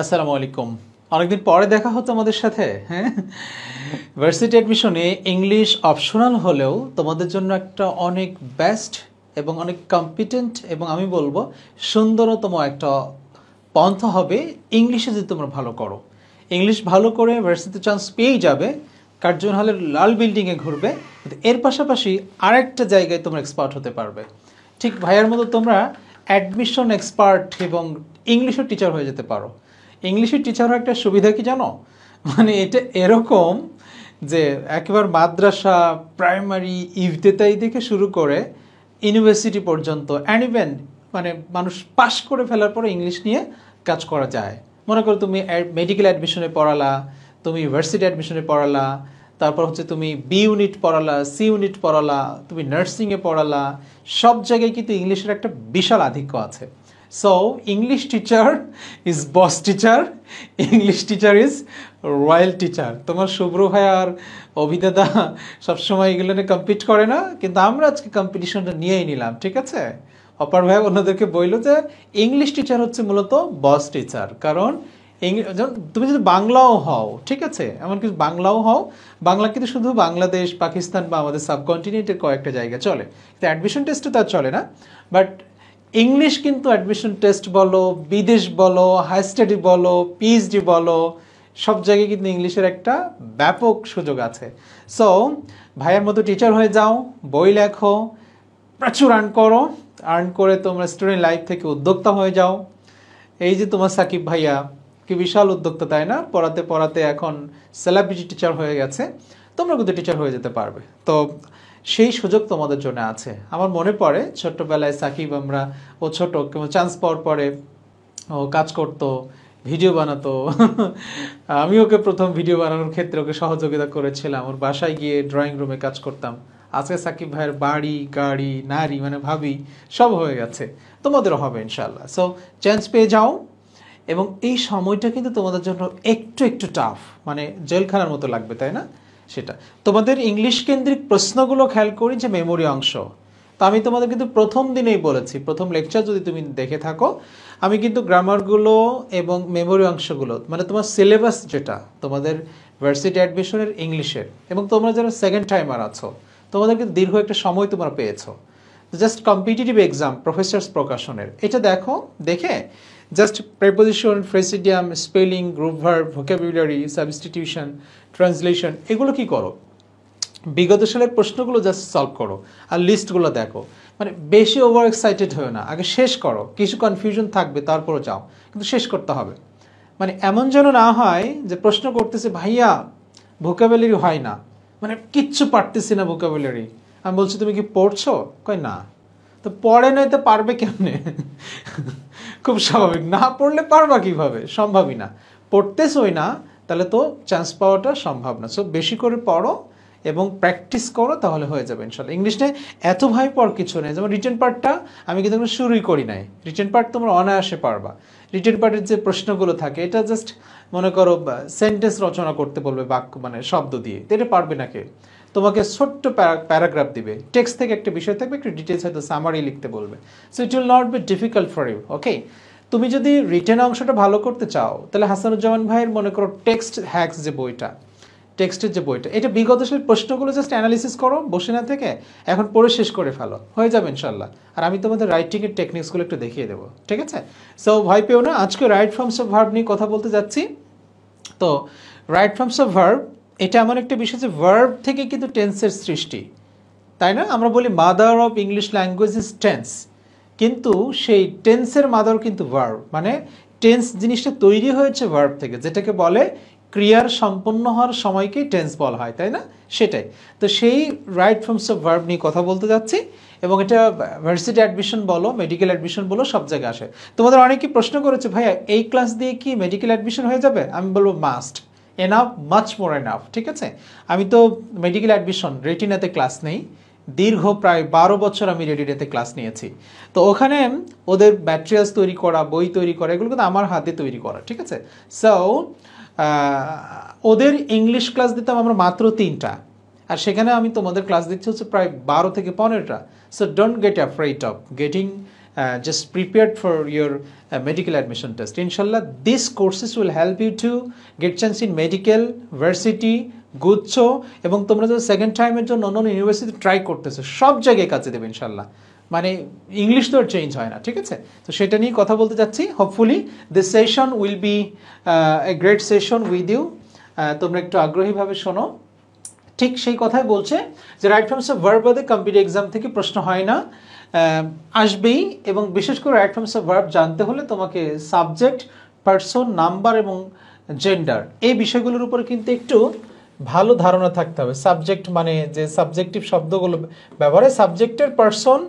আসসালামু আলাইকুম। অনেকদিন পরে দেখা হতো আমাদের সাথে। হ্যাঁ, ভার্সিটি অ্যাডমিশনে ইংলিশ অপশনাল হলেও তোমাদের জন্য একটা অনেক বেস্ট এবং অনেক কম্পিটেন্ট এবং আমি বলবো সুন্দরতম একটা পন্থা হবে ইংলিশে যদি তোমরা ভালো করো। ইংলিশ ভালো করে ভার্সিটিতে চান্স পেয়েই যাবে, কার্জন হলের লাল বিল্ডিংয়ে ঘুরবে, কিন্তু এর পাশাপাশি আরেকটা জায়গায় তোমরা এক্সপার্ট হতে পারবে। ঠিক ভাইয়ার মতো তোমরা অ্যাডমিশন এক্সপার্ট এবং ইংলিশের টিচার হয়ে যেতে পারো। ইংলিশের টিচার হওয়ার একটা সুবিধা কি জানো? মানে এটা এরকম যে একেবারে মাদ্রাসা, প্রাইমারি, ইফতেতাই থেকে শুরু করে ইউনিভার্সিটি পর্যন্ত অ্যান্ড ইভেন মানে মানুষ পাশ করে ফেলার পরে ইংলিশ নিয়ে কাজ করা যায়। মনে করো তুমি মেডিকেল অ্যাডমিশনে পড়ালা, তুমি ইউনিভার্সিটি অ্যাডমিশনে পড়ালা, তারপর হচ্ছে তুমি বি ইউনিট পড়ালা, সি ইউনিট পড়ালা, তুমি নার্সিংয়ে পড়ালা, সব জায়গায় কিন্তু ইংলিশের একটা বিশাল আধিক্য আছে। So English teacher is boss teacher, English teacher is royal teacher. তোমার শুভ্র ভাই আর অভিদাদা সবসময় এগুলো নিয়ে কম্পিট করে না, কিন্তু আমরা আজকে কম্পিটিশনটা নিয়েই নিলাম, ঠিক আছে? অপার ভাই অন্যদেরকে বললো যে ইংলিশ টিচার হচ্ছে মূলত বস টিচার, কারণ তুমি যদি বাংলাও হও, ঠিক আছে, এমনকি বাংলাও হও, বাংলা কিন্তু শুধু বাংলাদেশ, পাকিস্তান বা আমাদের সাবকন্টিনেন্টের কয়েকটা জায়গায় চলে, কিন্তু অ্যাডমিশন টেস্টে তার চলে না। বাট ইংলিশ কিন্তু অ্যাডমিশন টেস্ট বলো, বিদেশ বলো, হাই স্টাডি বলো, পিএইচডি বলো, সব জায়গায় কিন্তু ইংলিশের একটা ব্যাপক সুযোগ আছে। সো ভাইয়ের মতো টিচার হয়ে যাও, বই লেখো, প্রচুর আর্ন করো, আর্ন করে তোমরা স্টুডেন্ট লাইফ থেকে উদ্যোক্তা হয়ে যাও। এই যে তোমার সাকিব ভাইয়া কি বিশাল উদ্যোক্তা, তাই না? পড়াতে পড়াতে এখন সেলিব্রিটি টিচার হয়ে গেছে, তোমরা কিন্তু টিচার হয়ে যেতে পারবে। তো সেই সুযোগ তোমাদের জন্য আছে। আমার মনে পড়ে ছোট্টবেলায় সাকিব, ও ছোট চান্স পাওয়ার পরে ও কাজ করতো, ভিডিও বানাতো। আমি ওকে প্রথম ভিডিও বানানোর ক্ষেত্রে ওকে সহযোগিতা করেছিলাম, ওর বাসায় গিয়ে ড্রয়িং রুমে কাজ করতাম। আজকে সাকিব ভাইয়ের বাড়ি, গাড়ি, নারী, মানে ভাবি, সব হয়ে গেছে। তোমাদেরও হবে ইনশাল্লাহ। সো চান্স পেয়ে যাও, এবং এই সময়টা কিন্তু তোমাদের জন্য একটু একটু টাফ, মানে জেলখানার মতো লাগবে, তাই না? সেটা তোমাদের ইংলিশ কেন্দ্রিক প্রশ্নগুলো খেয়াল করি যে মেমোরি অংশ। তো আমি তোমাদের কিন্তু প্রথম দিনেই বলেছি, প্রথম লেকচার যদি তুমি দেখে থাকো, আমি কিন্তু গ্রামারগুলো এবং মেমোরি অংশগুলো, মানে তোমার সিলেবাস যেটা তোমাদের ভার্সিটি অ্যাডমিশনের ইংলিশের, এবং তোমরা যারা সেকেন্ড টাইমার আছো, তোমাদের কিন্তু দীর্ঘ একটা সময় তোমরা পেয়েছো জাস্ট কম্পিটিটিভ এক্সাম প্রফেসর্স প্রকাশনের, এটা দেখো, দেখে জাস্ট প্রেপোজিশন, ফ্রেসিডিয়াম, spelling, group verb, vocabulary, substitution, translation, এগুলো কি করো, বিগত সালের প্রশ্নগুলো জাস্ট সলভ করো আর লিস্টগুলো দেখো। মানে বেশি ওভার এক্সাইটেড হয়েও না, আগে শেষ করো, কিছু কনফিউশন থাকবে তারপরও যাও, কিন্তু শেষ করতে হবে। মানে এমন যেন না হয় যে প্রশ্ন করতেছে ভাইয়া ভোকাবুলারি হয় না, মানে কিচ্ছু পারতেছি না ভোকাবুলারি, আমি বলছি তুমি কি পড়ছো, কই না, তো পড়ে নাই তো পারবে কেমনে? খুব স্বাভাবিক, না পড়লে পারবা কিভাবে, সম্ভবই না। পড়তেছই না, তাহলে তো চান্স পাওয়াটা সম্ভব না। সো বেশি করে পড়ো এবং প্র্যাকটিস করো, তাহলে হয়ে যাবে ইনশাল্লাহ। ইংলিশ নিয়ে এত ভয় পাওয়ার কিছু নেই। যেমন রিটেন পার্টটা আমি কিন্তু শুরুই করি নাই, রিটেন পার্ট তোমরা অনায়াসে পারবা। রিটেন পার্টের যে প্রশ্নগুলো থাকে, এটা জাস্ট মনে করো সেন্টেন্স রচনা করতে বলবে, বাক্য মানে শব্দ দিয়ে, এটা পারবে না কে? তোমাকে ছোট্ট প্যারাগ্রাফ দিবে, টেক্সট থেকে একটা বিষয় থাকবে, একটু ডিটেলস হয়তো সামারি লিখতে বলবে। So it will not be difficult for you, okay? তুমি যদি রিটেন অংশটা ভালো করতে চাও, তাহলে হাসানুজ্জামান ভাইয়ের মনে করো টেক্সট হ্যাক্স যে বইটা, টেক্সটের যে বইটা, এটা বিগত সালের প্রশ্নগুলো জাস্ট অ্যানালিসিস করো বসে না থেকে, এখন পড়ে শেষ করে ফেলো, হয়ে যাবে ইনশাল্লাহ। আর আমি তোমাদের রাইটিংয়ের টেকনিক্সগুলো একটু দেখিয়ে দেবো, ঠিক আছে? সো ভয় পেও না, আজকে রাইট ফর্মস অফ ভার্ব নিয়ে কথা বলতে যাচ্ছি। তো রাইট ফর্মস অফ ভার্ব, এটা এমন একটা বিষয় যে ভার্ব থেকে কিন্তু টেন্সের সৃষ্টি, তাই না? আমরা বলি mother of English language is tense, কিন্তু সেই টেন্সের মাদার কিন্তু ভার্ব, মানে টেন্স জিনিসটা তৈরি হয়েছে ভার্ব থেকে, যেটাকে বলে ক্রিয়ার সম্পন্ন হওয়ার সময়কেই টেন্স বলা হয়, তাই না? সেটাই। তো সেই রাইট ফর্মস অফ ভার্ব নিয়ে কথা বলতে যাচ্ছি, এবং এটা ভার্সিটি অ্যাডমিশন বলো, মেডিকেল অ্যাডমিশন বলো, সব জায়গায় আসে। তোমাদের অনেকেই প্রশ্ন করেছে, ভাইয়া এই ক্লাস দিয়ে কি মেডিকেল অ্যাডমিশন হয়ে যাবে? আমি বলবো must, enough, much more enough, ঠিক আছে? আমি তো মেডিকেল অ্যাডমিশন রেটিনাতে ক্লাস নেই, দীর্ঘ প্রায় 12 বছর আমি রেটিনাতে ক্লাস নিয়েছি। তো ওখানে ওদের ম্যাটেরিয়ালস তৈরি করা, বই তৈরি করা, এগুলো কিন্তু আমার হাতে তৈরি করা, ঠিক আছে? সো ওদের ইংলিশ ক্লাস দিতাম আমরা মাত্র 3টা, আর সেখানে আমি তোমাদের ক্লাস দিচ্ছি হচ্ছে প্রায় 12 থেকে 15টা। So don't get afraid of getting just prepared for your medical admission test. Inshallah, these courses will help you to get chance in medical, varsity, গুচ্ছ, এবং তোমরা যে সেকেন্ড টাইমের জন্য অন্য ইউনিভার্সিটি ট্রাই করতেছো সব জায়গায় কাজে দেবে ইনশাল্লাহ। মানে ইংলিশ তো আর চেঞ্জ হয় না, ঠিক আছে? তো সেটা নিয়ে কথা বলতে চাচ্ছি। Hopefully this session will be a great session with you. তোমরা একটু আগ্রহীভাবে শোনো। ঠিক সেই কথাই বলছে যে রাইট ফর্মস অফ ভার্ব বাদে কম্পিটিটিভ এক্সাম থেকে প্রশ্ন হয় না, আসবেই। এবং বিশেষ করে রাইট ফর্মস অফ ভার্ব জানতে হলে তোমাকে সাবজেক্ট, পারসন, নাম্বার এবং জেন্ডার এই বিষয়গুলোর উপর কিন্তু একটু ভালো ধারণা থাকতে হবে। সাবজেক্ট মানে যে সাবজেক্টিভ শব্দগুলো ব্যবহার হয়, সাবজেক্টের পারসন,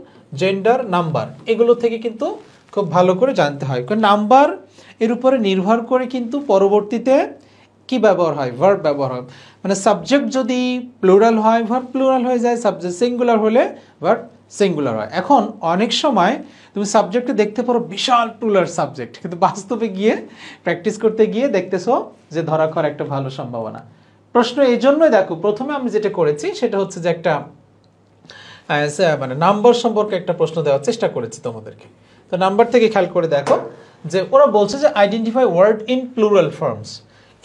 জেন্ডার, নাম্বার এগুলো থেকে কিন্তু খুব ভালো করে জানতে হয়। কারণ নাম্বার এর উপরে নির্ভর করে কিন্তু পরবর্তীতে কি ব্যবহার হয়, ভার্ব ব্যবহার হয়। মানে সাবজেক্ট যদি প্লুরাল হয় ভার্ব প্লুরাল হয়ে যায়, সাবজেক্ট সিঙ্গুলার হলে ভার্ব সিঙ্গুলার হয়। এখন অনেক সময় তুমি সাবজেক্টে দেখতে পারো বিশাল প্লুরাল সাবজেক্ট, কিন্তু বাস্তবে গিয়ে প্র্যাকটিস করতে গিয়ে দেখতেছো যে ধরা খাওয়ার একটা ভালো সম্ভাবনা। প্রশ্ন এই জন্যই দেখো, প্রথমে আমি যেটা করেছি সেটা হচ্ছে যে একটা মানে নাম্বার সম্পর্কে একটা প্রশ্ন দেওয়ার চেষ্টা করেছি তোমাদেরকে। তো নাম্বার থেকে খেয়াল করে দেখো যে ওরা বলছে যে identify word in plural forms.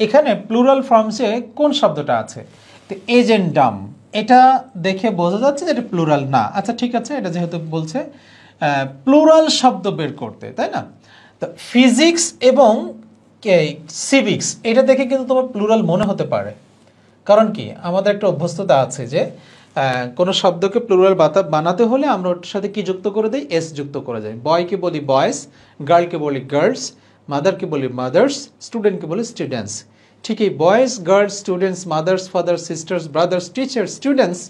এখানে প্লুরাল ফর্মসে কোন শব্দটা আছে? তো এজেন্ডাম, এটা দেখে বোঝা যাচ্ছে যে এটা প্লুরাল না। আচ্ছা ঠিক আছে, এটা যেহেতু বলছে প্লুরাল শব্দ বের করতে, তাই না? তো ফিজিক্স এবং সিভিক্স এটা দেখে কিন্তু তোমার প্লুরাল মনে হতে পারে। কারণ কি, আমাদের একটা অভ্যস্ততা আছে যে কোনো শব্দকে প্লুরাল বানাতে হলে আমরা ওর সাথে কি যুক্ত করে দিই? এস যুক্ত করে যাই। বয়কে বলি বয়েস, গার্লকে বলি গার্লস, মাদারকে বলি মাদার্স, স্টুডেন্টকে বলি স্টুডেন্টস। ঠিক এই বয়েস, girls, students, mother's, father's, sisters, brothers, teachers, students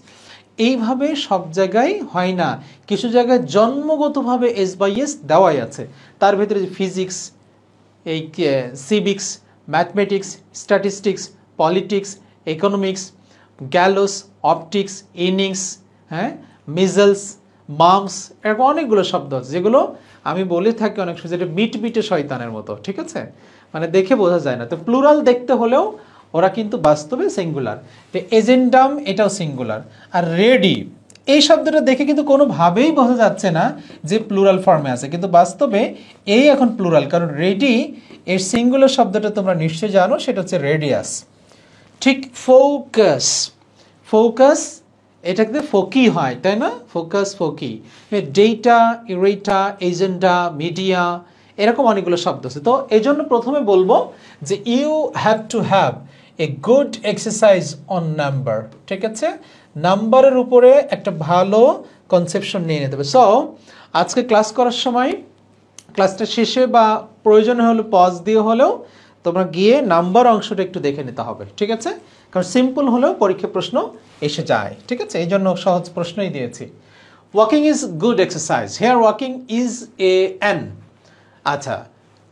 এইভাবে সব জায়গায় হয় না। কিছু জায়গায় জন্মগতভাবে এস বাই এস দেওয়াই আছে। তার ভিতরে যে ফিজিক্স, এই civics, mathematics, statistics, politics, economics, গ্যালোস, optics, innings, হ্যাঁ, মিজলস, মামস, এরকম অনেকগুলো শব্দ আছে যেগুলো আমি বলে থাকি অনেক সময় যেটা মিটমিটে শয়তানের মতো, ঠিক আছে? মানে দেখে বোঝা যায় না। তো প্লুরাল দেখতে হলেও ওরা কিন্তু বাস্তবে সিঙ্গুলার। তো এজেন্ডাম এটাও সিঙ্গুলার। আর রেডি এই শব্দটা দেখে কিন্তু কোনোভাবেই বোঝা যাচ্ছে না যে প্লুরাল ফর্মে আছে, কিন্তু বাস্তবে এই এখন প্লুরাল। কারণ রেডি এর সিঙ্গুলার শব্দটা তোমরা নিশ্চয়ই জানো, সেটা হচ্ছে রেডিয়াস। ঠিক ফোকাস, ফোকাস এটা কিন্তু ফোকি হয়, তাই না? ফোকাস, ফোকি, ডেটা, ইরেটা, এজেন্ডা, মিডিয়া, এরকম অনেকগুলো শব্দ আছে। তো এই জন্য প্রথমে বলবো যে you have to have a good exercise on number, ঠিক আছে? নাম্বারের উপরে একটা ভালো কনসেপশন নিয়ে নিতে হবে। সো আজকে ক্লাস করার সময়, ক্লাসটা শেষে বা প্রয়োজন হলে পজ দিয়ে হলেও তোমরা গিয়ে নাম্বার অংশটা একটু দেখে নিতে হবে, ঠিক আছে? কারণ সিম্পল হলেও পরীক্ষা প্রশ্ন এসে যায়, ঠিক আছে? এই জন্য সহজ প্রশ্নই দিয়েছি। Walking is good exercise, here walking is a an. আচ্ছা,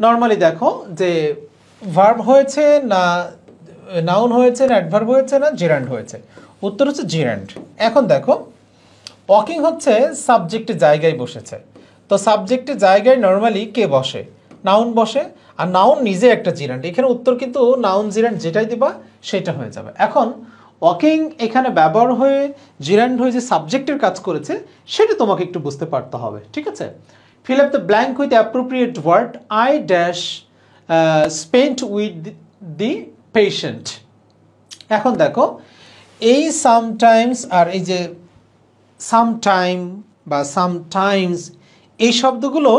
নর্মালি দেখো যে ভার্ব হয়েছে না নাউন হয়েছে না অ্যাডভার্ব হয়েছে না জেরান্ড হয়েছে? উত্তর হচ্ছে জেরান্ড। এখন দেখো ওয়াকিং হচ্ছে সাবজেক্টের জায়গায় বসেছে। তো সাবজেক্টের জায়গায় নর্মালি কে বসে? নাউন বসে, আর নাউন নিজে একটা জিরান্ড। এখানে উত্তর কিন্তু নাউন জিরান্ড যেটাই দিবা সেটা হয়ে যাবে। এখন ওয়াকিং এখানে ব্যবহার হয়ে জিরান্ড হয়ে যে সাবজেক্টের কাজ করেছে সেটা তোমাকে একটু বুঝতে পারতে হবে, ঠিক আছে? Fill up the blank with appropriate word. I dash spent with the patient. এখন দেখো এই সামটাইমস আর এই যে সামটাইম বা সামটাইমস এই শব্দগুলো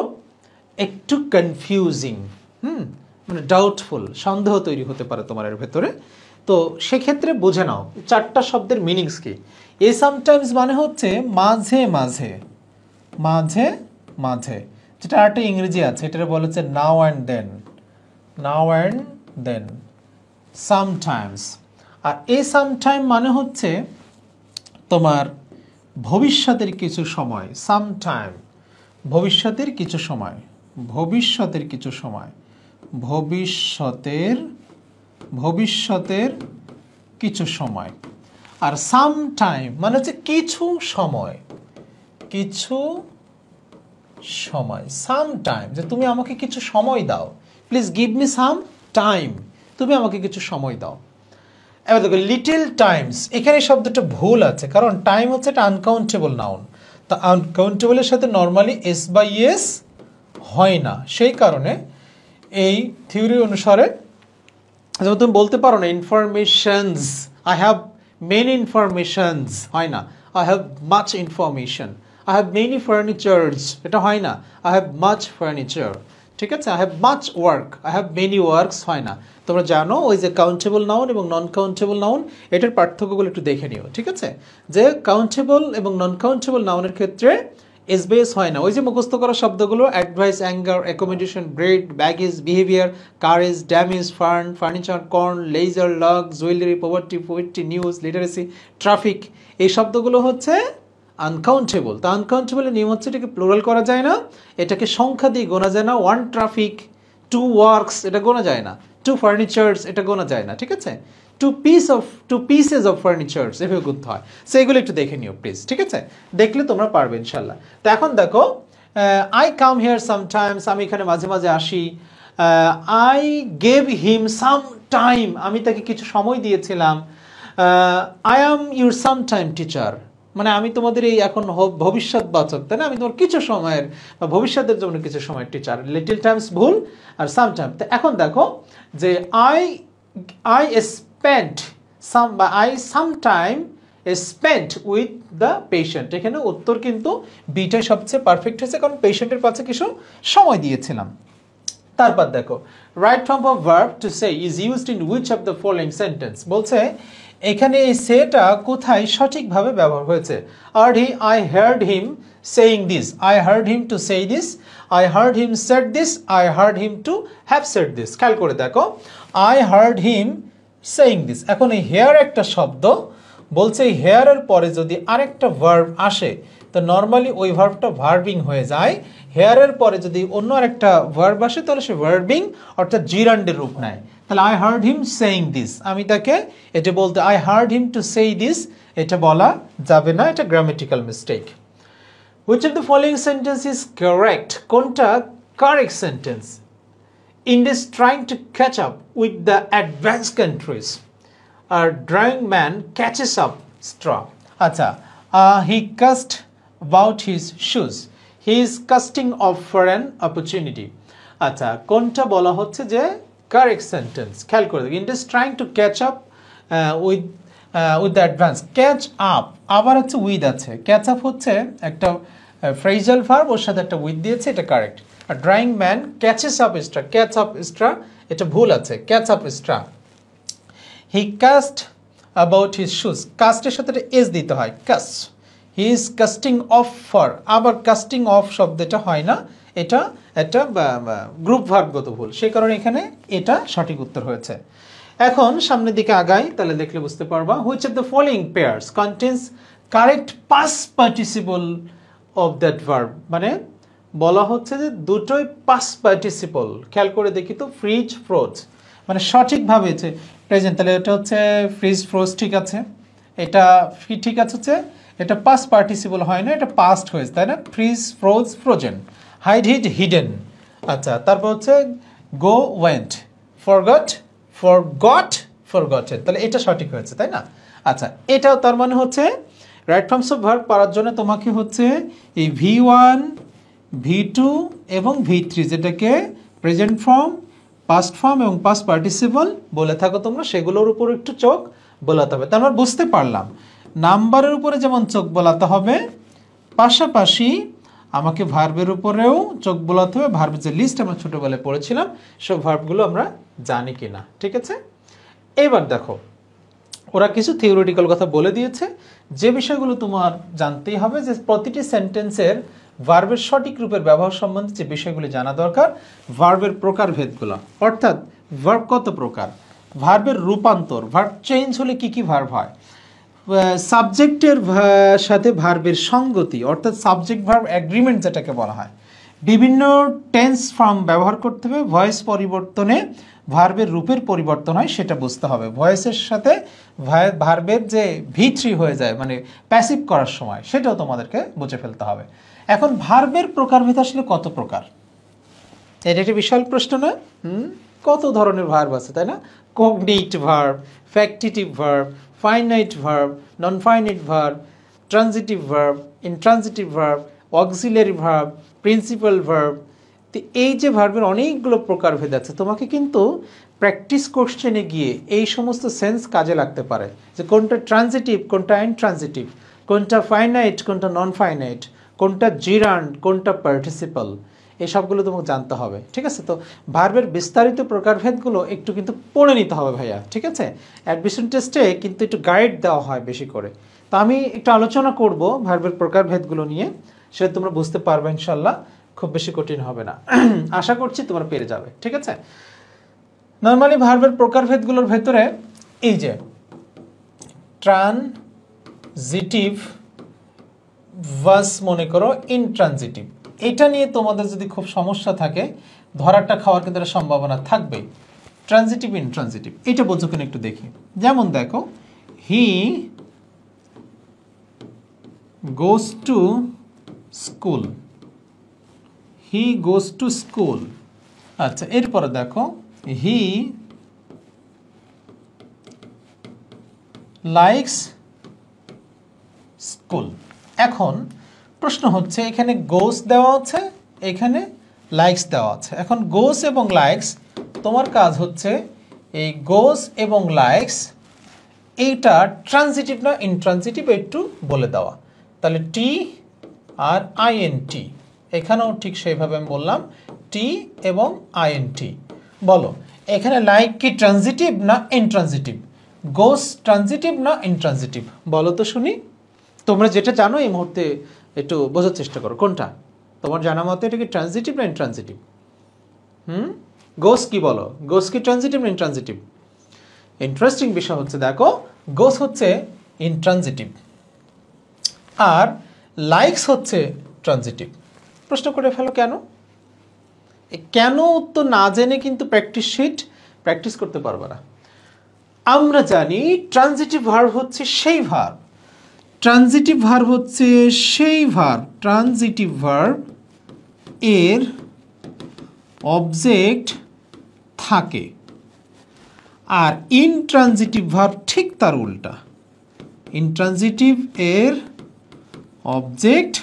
একটু কনফিউজিং, মানে ডাউটফুল, সন্দেহ তৈরি হতে পারে তোমার এর ভেতরে। তো সেক্ষেত্রে বুঝে নাও চারটা শব্দের মিনিংস কি। এই সামটাইমস মানে হচ্ছে মাঝে মাঝে, মাঝে মাঝে, যেটা আরেকটা ইংরেজি আছে, এটা বলা হচ্ছে now and then, now and then, sometimes. আর এই সামটাইম মানে হচ্ছে তোমার ভবিষ্যতের কিছু সময়, সামটাইম, ভবিষ্যতের কিছু সময়, ভবিষ্যতের কিছু সময়, ভবিষ্যতের, ভবিষ্যতের কিছু সময়। আর সামটাইম মানে হচ্ছে কিছু সময়, কিছু সময়, সামটাইম, যে তুমি আমাকে কিছু সময় দাও, please give me some time, তুমি আমাকে কিছু সময় দাও। এবার দেখো লিটল টাইমস, এখানে শব্দটা ভুল আছে, কারণ টাইম হচ্ছে একটা আনকাউন্টেবল নাউন। তা আনকাউন্টেবলের সাথে নর্মালি এস বাই এস হয় না, সেই কারণে এই থিওরি অনুসারে যেমন তুমি বলতে পারো না informations, I have many informations, হয় না। I have much information, I have many furnitures, এটা হয় না। আই হ্যাভ মাচ ফার্নিচার, ঠিক আছে। I have much work, I have many works, হয় না। তোমরা জানো ওই যে কাউন্টেবল নাউন এবং নন কাউন্টেবল নাউন, এটার পার্থক্যগুলো একটু দেখে নিও, ঠিক আছে। যে কাউন্টেবল এবং নন কাউন্টেবল নাউনের ক্ষেত্রে এস বেস হয় না। ওই যে মুখস্থ করা শব্দগুলো advice, anger, accommodation, bread, baggage, behaviour, courage, damage, furniture, corn, leisure, log, jewellery, poverty, news, literacy, traffic, এই শব্দগুলো হচ্ছে আনকাউন্টেবল। তা আনকাউন্টেবলের নিয়ম হচ্ছে এটাকে প্লুরাল করা যায় না, এটাকে সংখ্যা দিয়ে গোনা যায় না। ওয়ান ট্রাফিক, টু ওয়ার্কস, এটা গোনা যায় না। টু ফার্নিচার্স, এটা গোনা যায় না, ঠিক আছে। টু পিসেস অফ ফার্নিচার্স, এভাবে গুনতে হয়। সো এগুলো একটু দেখে নিও প্লিজ, ঠিক আছে। দেখলে তোমরা পারবে ইনশাল্লাহ। তো এখন দেখো, আই কাম হিয়ার সামটাইমস, আমি এখানে মাঝে মাঝে আসি। I gave him some time, আমি তাকে কিছু সময় দিয়েছিলাম। I am your some time teacher, মানে আমি তোমাদের এই এখন ভবিষ্যৎবাচক, তাই না, আমি তোমার কিছু সময়ের বা ভবিষ্যতের জন্য কিছু সময়ের টিচার। লিটিল টাইমস ভুল, আর সাম টাইম। তো এখন দেখো যে আই স্পেন্ট সাম বা I some time spent with the patient, এখানে উত্তর কিন্তু বিটাই সবচেয়ে পারফেক্ট হয়েছে, কারণ পেশেন্টের পাশে কিছু সময় দিয়েছিলাম। তারপর দেখো, right form of verb to say is used in which of the following sentence, বলছে এখানে এই সেটা কোথায় সঠিকভাবে ব্যবহার হয়েছে। I heard him saying this, I heard him to say this, I heard him said this, I heard him to have said this. খেয়াল করে দেখো, I heard him saying this, এখন এই হেয়ার একটা শব্দ, বলছে এই হেয়ারের পরে যদি আরেকটা ভার্ব আসে তো নর্মালি ওই ভার্বটা ভার্বিং হয়ে যায়। হেয়ারের পরে যদি অন্য আরেকটা ভার্ব আসে তাহলে সে ভার্বিং অর্থাৎ জিরান্ডের রূপ নেয়। তাহলে I heard him saying this, আমি তাকে এটা বলতে, I heard him to say this, এটা বলা যাবে না, এটা grammatical mistake. Which of the following sentence is correct, কোনটা correct sentence. India trying to catch up with the advance countries, আর drying man catches up straw. আচ্ছা, he cast about his shoes, he is casting off for an opportunity। আচ্ছা, কোনটা বলা হচ্ছে যে correct sentence, খেয়াল করে দেখি। It is trying to catch up with the advance, catch up আবার হচ্ছে উইথ আছে, ক্যাচ আপ হচ্ছে একটা ফ্রেজাল ভার্ব, ওর সাথে একটা উইথ দিয়েছে, এটা কারেক্ট। আর drying man catches up straw, catch up straw এটা ভুল আছে, catch up straw. He cast about his shoes, কাস্টের সাথে এস দিতে হয়, cast. He is casting off for, আবার কাস্টিং অফ শব্দটা হয় না, এটা একটা গ্রুপ ভার্বগত ভুল, সেই কারণে এখানে এটা সঠিক উত্তর হয়েছে। এখন সামনের দিকে আগাই, তাহলে দেখলে বুঝতে পারবা। Which of the following pairs contains correct past participle of that verb, মানে বলা হচ্ছে যে দুটোই পাস্ট পার্টিসিপল। খেয়াল করে দেখি তো, ফ্রিজ ফ্রোজ মানে সঠিকভাবে হচ্ছে প্রেজেন্ট, তাহলে এটা হচ্ছে ফ্রিজ ফ্রোজ, ঠিক আছে। এটা ঠিক আছে, হচ্ছে এটা পাস্ট পার্টিসিপল হয় না, এটা পাস্ট হয়েছে, তাই না। Freeze froze frozen, hide hid hidden. আচ্ছা, তারপর হচ্ছে গো ওয়েন্ট, ফরগট ফরগটেন, তাহলে এটা সঠিক হয়েছে, তাই না। আচ্ছা, এটাও তার মানে হচ্ছে রাইট ফর্মস অফ ভার্ব পাওয়ার জন্য তোমাকে হচ্ছে এই V1 V2 এবং V3 যেটাকে প্রেজেন্ট ফর্ম, পাস্ট ফর্ম এবং পাস্ট পার্টিসিপল বলে থাকো তোমরা, সেগুলোর উপর একটু চোখ বোলাতে হবে। তার মানে বুঝতে পারলাম নাম্বারের উপরে যেমন চোখ বোলাতে হবে, পাশাপাশি আমাকে ভার্বের উপরেও চোখ বোলাতে হবে। ভার্বের যে লিস্ট আমরা ছোটোবেলায় পড়েছিলাম সব ভার্বগুলো আমরা জানি কিনা, ঠিক আছে। এবার দেখো, ওরা কিছু থিওরিটিক্যাল কথা বলে দিয়েছে, যে বিষয়গুলো তোমার জানতেই হবে, যে প্রতিটি সেন্টেন্সের ভার্বের সঠিক রূপের ব্যবহার সম্বন্ধে যে বিষয়গুলি জানা দরকার, ভার্বের প্রকারভেদগুলো, অর্থাৎ ভার্ব কত প্রকার, ভার্বের রূপান্তর, ভার্ব চেঞ্জ হলে কি কি ভার্ব হয়, সাবজেক্টের সাথে ভার্বের সঙ্গতি অর্থাৎ সাবজেক্ট ভার্ব অ্যাগ্রিমেন্ট যেটাকে বলা হয়, বিভিন্ন টেন্স ফর্ম ব্যবহার করতে হবে, ভয়েস পরিবর্তনে ভার্বের রূপের পরিবর্তন হয় সেটা বুঝতে হবে, ভয়েসের সাথে ভার্বের যে V3 হয়ে যায় মানে প্যাসিভ করার সময়, সেটাও তোমাদেরকে বুঝে ফেলতে হবে। এখন ভার্বের প্রকারভেদ আসলে কত প্রকার, এটা একটি বিশাল প্রশ্ন না। কত ধরনের ভার্ব আছে, তাই না। Cognate verb, factitive verb, finite verb, non finite verb, transitive verb, intransitive verb, auxiliary verb, principal verb. তো এই যে ভার্বের অনেকগুলো প্রকারভেদ আছে, তোমাকে কিন্তু প্র্যাকটিস কোশ্চেনে গিয়ে এই সমস্ত সেন্স কাজে লাগতে পারে, যে কোনটা ট্রানজিটিভ, কোনটা ইনট্রানজিটিভ, কোনটা ফাইনাইট, কোনটা নন ফাইনাইট, কোনটা জিরান্ড, কোনটা পার্টিসিপাল, এই সবগুলো তোমাকে জানতে হবে। ঠিক আছে, তো ভার্বের বিস্তারিত প্রকারভেদগুলো একটু কিন্তু পড়ে নিতে হবে ভাইয়া। ঠিক আছে, অ্যাডমিশন টেস্টে কিন্তু একটু গাইড দেওয়া হয় বেশি করে। তো আমি একটু আলোচনা করব ভার্বের প্রকারভেদগুলো নিয়ে, সেটা তোমরা বুঝতে পারবে ইনশাল্লাহ, খুব বেশি কঠিন হবে না। আশা করছি তোমরা পেরে যাবে। ঠিক আছে, নর্মালি ভার্বের প্রকারভেদগুলোর ভেতরে এই যে ট্রানজিটিভ ভার্স, মনে করো ইনট্রানজিটিভ, এটা নিয়ে তোমাদের যদি খুব সমস্যা থাকে, ধরাটা খাওয়ার কিন্তু একটা সম্ভাবনা থাকবে। ট্রানজিটিভ ইনট্রানজিটিভ এটা বোঝো কিনা একটু দেখি। যেমন দেখো, he goes to school, he goes to school. আচ্ছা, এরপরে দেখো, হি লাইকস স্কুল। এখন প্রশ্ন হচ্ছে, এখানে গোস দেওয়া আছে, এখানে লাইকস দেওয়া আছে। এখন গোস এবং লাইকস, তোমার কাজ হচ্ছে এই গোস এবং লাইকস এইটা ট্রানজিটিভ না ইনট্রানজিটিভ একটু বলে দেওয়া। তাহলে টি আর আইএনটি, এখানেও ঠিক সেইভাবে আমি বললাম, টি এবং আইএনটি। বলো এখানে লাইক কি ট্রানজিটিভ না ইনট্রানজিটিভ? গোস ট্রানজিটিভ না ইনট্রানজিটিভ? বলো তো শুনি। তোমরা যেটা জানো এই মুহূর্তে একটু বোঝার চেষ্টা করো, কোনটা তোমার জানা মতে এটা কি ট্রানজিটিভ না ইনট্রানজিটিভ? গোস কি বলো, গোস কি ট্রানজিটিভ না ইনট্রানজিটিভ? ইন্টারেস্টিং বিষয় হচ্ছে দেখো, গোস হচ্ছে ইনট্রানজিটিভ আর লাইকস হচ্ছে ট্রানজিটিভ। প্রশ্ন করে ফেলো কেন? কেন উত্তর না জেনে কিন্তু প্র্যাকটিস করতে পারবে না। আমরা জানি ট্রানজিটিভ ভার্ব হচ্ছে সেই ভার্ব, ট্রানজিটিভ ভার্ব হচ্ছে সেই ভার্ব, ট্রানজিটিভ ভার্ব এর অবজেক্ট থাকে, আর ইনট্রানজিটিভ ভার্ব ঠিক তার উল্টা, ইনট্রানজিটিভ এর অবজেক্ট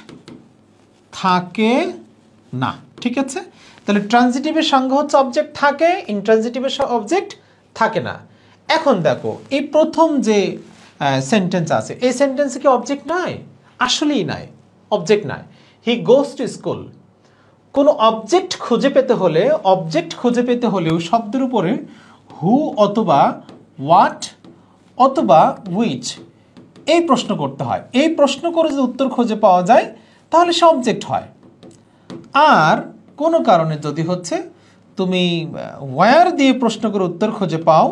থাকে না। ঠিক আছে, তাহলে ট্রানজিটিভের সংজ্ঞা হচ্ছে অবজেক্ট থাকে, ইনট্রানজিটিভের অবজেক্ট থাকে না। এখন দেখো এই প্রথম যে সেন্টেন্স আছে, এই সেন্টেন্সে কি অবজেক্ট নাই? আসলেই নাই, অবজেক্ট নাই। হি গোজ টু স্কুল, কোনো অবজেক্ট খুঁজে পেতে হলেও শব্দের উপরে হু অথবা হোয়াট অথবা হুইচ এই প্রশ্ন করতে হয়। এই প্রশ্ন করে যদি উত্তর খুঁজে পাওয়া যায় তাহলে সে অবজেক্ট হয়। আর কোনো কারণে যদি হচ্ছে তুমি ওয়্যার দিয়ে প্রশ্ন করে উত্তর খুঁজে পাও,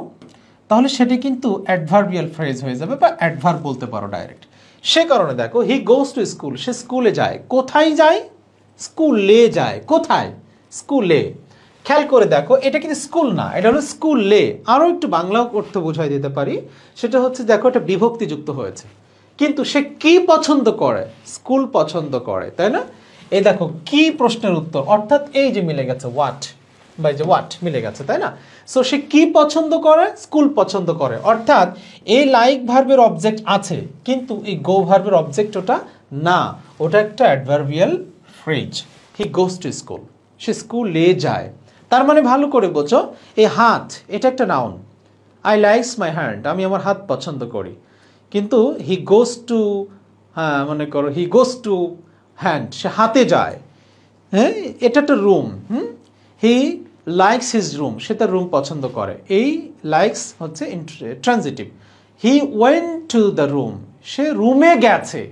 তাহলে সেটি কিন্তু অ্যাডভার্বিয়াল ফ্রেজ হয়ে যাবে, বা অ্যাডভার্ব বলতে পারো ডাইরেক্ট। সে কারণে দেখো, হি গোজ টু স্কুল, সে স্কুলে যায়। কোথায় যায়? স্কুলে যায়। কোথায়? স্কুলে। খেয়াল করে দেখো, এটা কিন্তু স্কুল না, এটা হলো স্কুলে। আরও একটু বাংলা অর্থ বোঝাই দিতে পারি, সেটা হচ্ছে দেখো এটা বিভক্তিযুক্ত হয়েছে, কিন্তু সে কি পছন্দ করে? স্কুল পছন্দ করে, তাই না? এই দেখো কি প্রশ্নের উত্তর, অর্থাৎ এই যে মিলে গেছে হোয়াট, বা যে হোয়াট মিলে গেছে, তাই না? সো সে কি পছন্দ করে? স্কুল পছন্দ করে। অর্থাৎ এই লাইক ভার্বের অবজেক্ট আছে, কিন্তু এই গো ভার্বের অবজেক্ট ওটা না, ওটা একটা adverbial phrase. He goes to school, সে স্কুলে যায়। তার মানে ভালো করে বোঝো, এই হাত এটা একটা noun. I likes my hand, আমি আমার হাত পছন্দ করি। কিন্তু হি গোজ টু, মনে করো হি গোজ টু হ্যান্ড, সে হাতে যায়। হ্যাঁ, এটা একটা room. He likes his room, সে তার রুম পছন্দ করে। এই লাইকস হচ্ছে transitive. He went to the room, সে রুমে গেছে।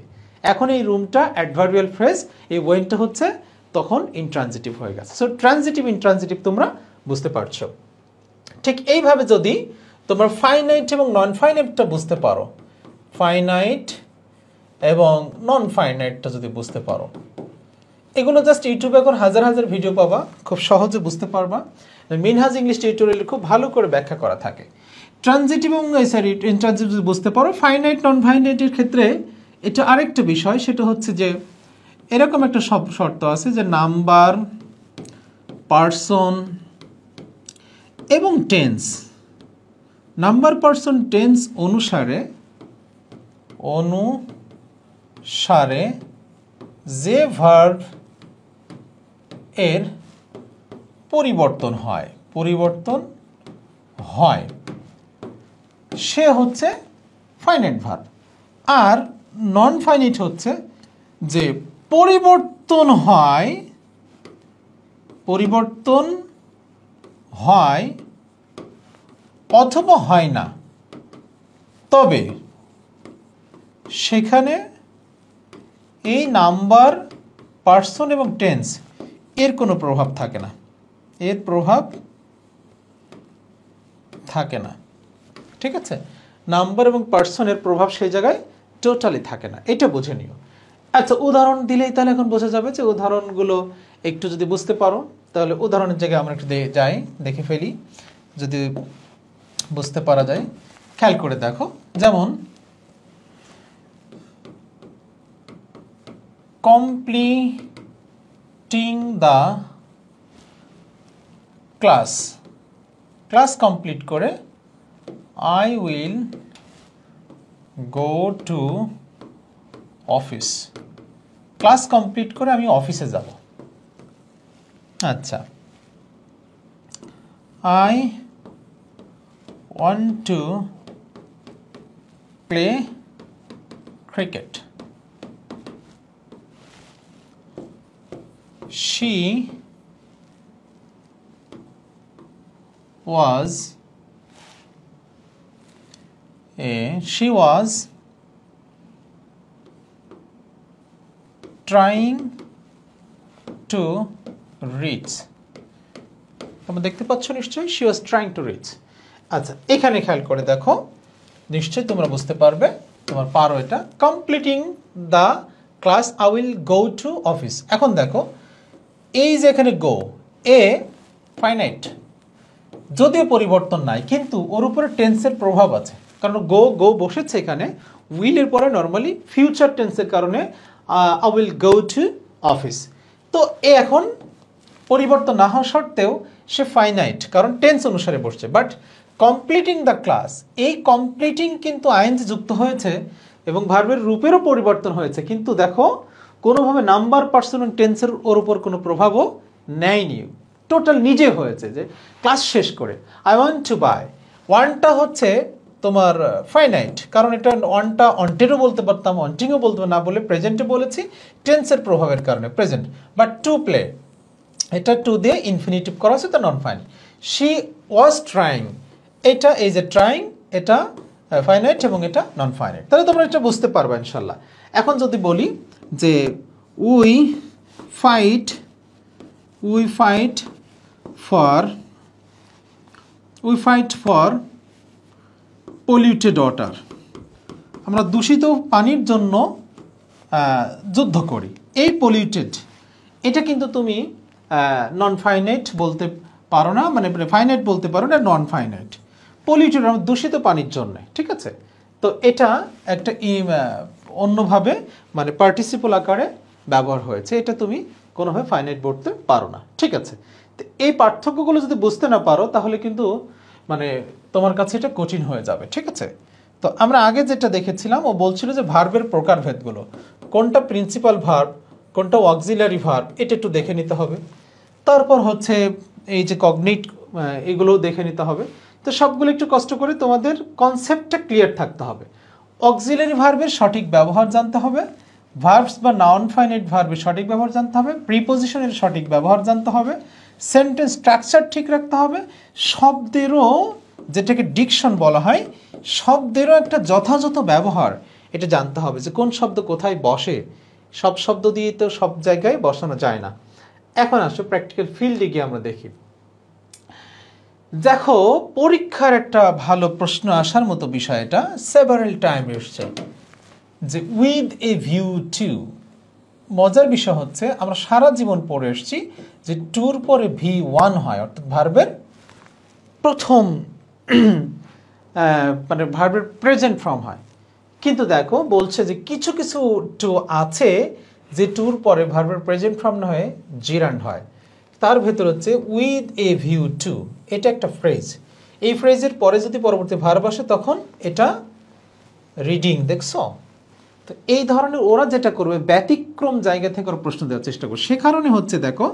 এখন এই রুমটা অ্যাডভার্বিয়াল ফ্রেজ, এই ওয়েন্টটা হচ্ছে তখন ইনট্রানজিটিভ হয়ে গেছে। সো ট্রানজিটিভ ইনট্রানজিটিভ তোমরা বুঝতে পারছো। ঠিক এইভাবে যদি তোমরা ফাইনাইট এবং নন ফাইনাইটটা বুঝতে পারো, ফাইনাইট এবং নন ফাইনাইটটা যদি বুঝতে পারো, এগুলো জাস্ট ইউটিউবে এখন হাজার হাজার ভিডিও পাবা, খুব সহজে বুঝতে পারবা। মিনহাজ ইংলিশ টিউটোরিয়ালে খুব ভালো করে ব্যাখ্যা করা থাকে। ট্রানজিটিভ এবং ইনট্রানজিটিভ যদি বুঝতে পারো, ফাইনাইট নন ফাইনাইটের ক্ষেত্রে এটা আরেকটা বিষয়, সেটা হচ্ছে যে এরকম একটা শর্ত আছে যে নাম্বার, পার্সন এবং টেন্স, নাম্বার পার্সন টেন্স অনুসারে সারে যে ভার্ব এর পরিবর্তন হয় সে হচ্ছে ফাইনাইট ভার্ব। আর নন ফাইনাইট হচ্ছে যে পরিবর্তন হয় অথবা হয় না, তবে সেখানে এই নাম্বার, পার্সন এবং টেন্স এর কোনো প্রভাব থাকে না, ঠিক আছে? নাম্বার এবং পার্সনের প্রভাব সেই জায়গায় টোটালি থাকে না, এটা বুঝে নিও। আচ্ছা, উদাহরণ দিলেই তাহলে এখন বোঝা যাবে। যে উদাহরণগুলো একটু যদি বুঝতে পারো তাহলে উদাহরণের জায়গায় আমরা একটু দেখে ফেলি, যদি বুঝতে পারা যায়। খেয়াল করে দেখো, যেমন কমপ্লিটিং দ্য ক্লাস কমপ্লিট করে I will go to office. Class complete করে আমি অফিসে যাব। আচ্ছা, I want to play cricket. She was trying to reach. তোমরা দেখতে পাচ্ছ নিশ্চয়ই, she was trying to reach। আচ্ছা, এখানে খেয়াল করে দেখো, নিশ্চয়ই তোমরা বুঝতে পারবে, তোমরা পারো এটা। Completing the class I will go to office. এখন দেখো, এই যে এখানে গো, এ ফাইনাইট, যদিও পরিবর্তন নাই, কিন্তু ওর উপরে টেন্সের প্রভাব আছে, কারণ গো বসেছে এখানে উইলের পরে নর্মালি ফিউচার টেন্সের কারণে I will go to office. তো এ এখন পরিবর্তন না হওয়া সত্ত্বেও সে ফাইনাইট, কারণ টেন্স অনুসারে বসছে। বাট কমপ্লিটিং দ্য ক্লাস, এই কমপ্লিটিং কিন্তু আইএনজি যুক্ত হয়েছে এবং ভার্বের রূপেরও পরিবর্তন হয়েছে, কিন্তু দেখো কোনোভাবে নাম্বার, পার্সন এবং টেন্সের ওর উপর কোনো প্রভাবও নেয়নি, টোটাল নিজে হয়েছে। যে ক্লাস শেষ করে আই ওয়ান্ট টু বাই, ওয়ানটা হচ্ছে তোমার ফাইনাইট, কারণ এটা ওয়ানটা অন্টেরও বলতে পারতাম, অন্টিংও বলতে না বলে প্রেজেন্টে বলেছি টেন্সের প্রভাবের কারণে প্রেজেন্ট। বাট টু প্লে, এটা টু দিয়ে ইনফিনিটিভ করা আছে, তো non finite. She was trying, এটা এই যে ট্রাইং, এটা ফাইনাইট এবং এটা নন ফাইনাইট। তাহলে তোমরা এটা বুঝতে পারবে ইনশাল্লাহ। এখন যদি বলি যে we fight for polluted water, আমরা দূষিত পানির জন্য যুদ্ধ করি। এই পলিউটেড, এটা কিন্তু তুমি নন ফাইনাইট বলতে পারো না, মানে ফাইনাইট বলতে পারো না, নন ফাইনাইট। পলিউটেড দূষিত পানির জন্য, ঠিক আছে? তো এটা একটা অন্যভাবে মানে পার্টিসিপল আকারে ব্যবহার হয়েছে, এটা তুমি কোনোভাবে ফাইনাইট বলতে পারো না, ঠিক আছে? তো এই পার্থক্যগুলো যদি বুঝতে না পারো তাহলে কিন্তু মানে তোমার কাছে এটা কঠিন হয়ে যাবে, ঠিক আছে? তো আমরা আগে যেটা দেখেছিলাম, ও বলছিল যে ভার্বের প্রকারভেদগুলো, কোনটা প্রিন্সিপাল ভার্ব, কোনটা অক্সিলারি ভার্ব, এটা একটু দেখে নিতে হবে। তারপর হচ্ছে এই যে কগনিট, এগুলোও দেখে নিতে হবে। তো সবগুলো একটু কষ্ট করে তোমাদের কনসেপ্টটা ক্লিয়ার থাকতে হবে। অক্সিলারি ভার্বের সঠিক ব্যবহার জানতে হবে, ভার্বস বা নন ফাইনাইট ভার্বের সঠিক ব্যবহার জানতে হবে, প্রিপোজিশনের সঠিক ব্যবহার জানতে হবে, সেন্টেন্স স্ট্রাকচার ঠিক রাখতে হবে, শব্দেরও যেটাকে ডিকশন বলা হয়, শব্দেরও একটা যথাযথ ব্যবহার এটা জানতে হবে, যে কোন শব্দ কোথায় বসে। সব শব্দ দিয়ে তো সব জায়গায় বসানো যায় না। এখন আসো প্র্যাকটিক্যাল ফিল্ডে গিয়ে আমরা দেখি। দেখো, পরীক্ষার একটা ভালো প্রশ্ন আসার মতো বিষয়, এটা সেভারাল টাইম এসছে, যে উইথ এ ভিউ টু। মজার বিষয় হচ্ছে আমরা সারা জীবন পড়ে এসেছি যে টুর পরে V1 হয়, অর্থাৎ ভার্বের প্রথম মানে ভার্বের প্রেজেন্ট ফর্ম হয়। কিন্তু দেখো বলছে যে কিছু কিছু টু আছে যে টুর পরে ভার্বের প্রেজেন্ট ফর্ম না হয়ে জিরান্ড হয়। তার ভেতর হচ্ছে উইথ এ ভিউ টু, এটা একটা ফ্রেজ। এই ফ্রেজের পরে যদি পরবর্তী ভার্ব আসে তখন এটা রিডিং, দেখছো? তো এই ধরনের ওরা যেটা করবে ব্যতিক্রম জায়গা থেকে ওরা প্রশ্ন দেওয়ার চেষ্টা করবে। সে কারণে হচ্ছে দেখো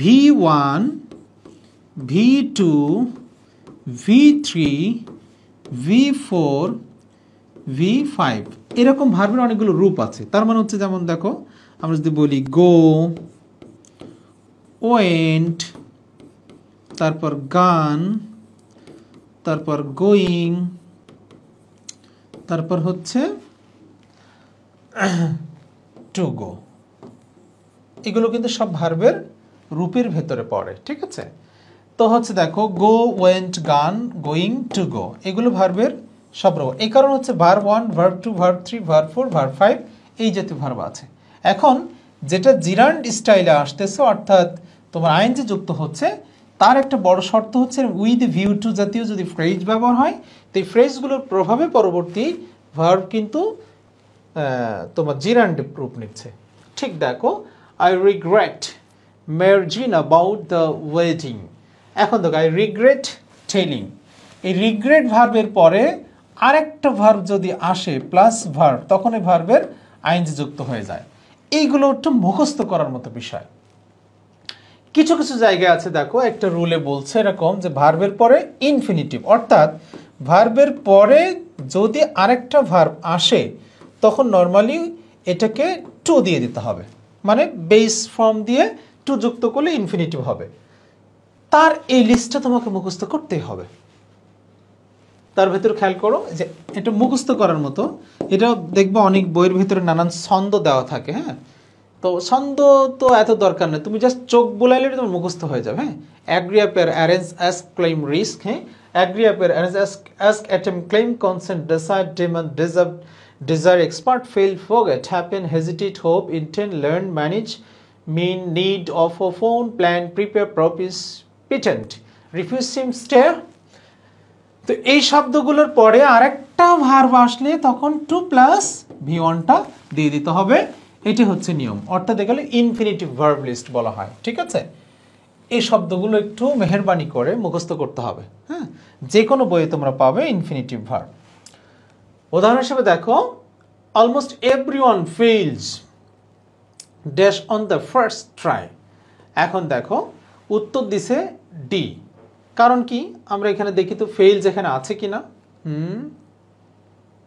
V1 V2 V3 V4 V5 এরকম ভার্বের অনেকগুলো রূপ আছে। তার মানে হচ্ছে যেমন দেখো আমরা যদি বলি গো, ওয়েন্ট, তারপর গান, তারপর গোয়িং, তারপর হচ্ছে টু গো, এগুলো কিন্তু সব ভার্বের রূপের ভেতরে পড়ে, ঠিক আছে? তো হচ্ছে দেখো গো, ওয়েন্ট, গান, গোয়িং, টু গো, এগুলো ভার্বের সব রূপ। এই কারণ হচ্ছে verb 1, verb 2, verb 3, verb 4, verb 5 এই জাতীয় ভার্ব আছে। এখন যেটা জিরান্ড স্টাইলে আসতেছে অর্থাৎ তোমার আইএনজি যুক্ত হচ্ছে, তার একটা বড় শর্ত হচ্ছে উইথ ভিউ টু জাতীয় যদি ফ্রেজ ব্যবহার হয়, তো এই ফ্রেজগুলোর প্রভাবে পরবর্তী ভার্ব কিন্তু তোমার জিরান্ড রূপ নিচ্ছে। ঠিক দেখো I regret merging about the wedding. এখন দেখো আই রিগ্রেট টেলিং, এই রিগ্রেট ভার্বের পরে আরেকটা ভার্ব যদি আসে প্লাস ভার্ব, তখন এই ভার্বের আইএনজি যুক্ত হয়ে যায়। এইগুলো একটু মুখস্থ করার মতো বিষয়। কিছু কিছু জায়গায় আছে দেখো একটা রুলে বলছে এরকম যে ভার্বের পরে ইনফিনিটিভ, অর্থাৎ ভার্বের পরে যদি আরেকটা ভার্ব আসে তখন নর্মালি এটাকে টু দিয়ে দিতে হবে, মানে বেস ফর্ম দিয়ে টু যুক্ত করলে ইনফিনিটিভ হবে। তার এই লিস্টটা তোমাকে মুখস্থ করতেই হবে। তার ভেতর খেয়াল করো যে এটা মুখস্থ করার মতো, এটা দেখবো অনেক বইয়ের ভিতরে নানান ছন্দ দেওয়া থাকে। হ্যাঁ, তো ছন্দ তো এত দরকার নেই, তুমি জাস্ট চোখ বোলাইলে তোমার মুখস্থ হয়ে যাবে। হ্যাঁ, agree appear, arrange, ask, claim, risk. হ্যাঁ, agree appear, arrange, ask, attempt, claim, consent, decide, demand, deserve, desire, expert, fail, forget, happen, hesitate, hope, intend, learn, manage, mean, need, offer, phone, plan, prepare, promise, pretend, refuse, seem, stare। তো এই শব্দগুলোর পরে আরেকটা verb আসলে তখন two plus V1টা দিয়ে দিতে হবে। এটি হচ্ছে নিয়ম, অর্থাৎ এগুলো ইনফিনিটিভ ভার্ব লিস্ট বলা হয়। ঠিক আছে, এই শব্দগুলো একটু মেহেরবানি করে মুখস্থ করতে হবে। হ্যাঁ, যে কোনো বইয়ে তোমরা পাবে ইনফিনিটিভ ভার্ব। উদাহরণ হিসেবে দেখো almost everyone fails dash on the first try. এখন দেখো উত্তর দিছে ডি, কারণ কি আমরা এখানে দেখি তো ফেইল যেখানে আছে কিনা।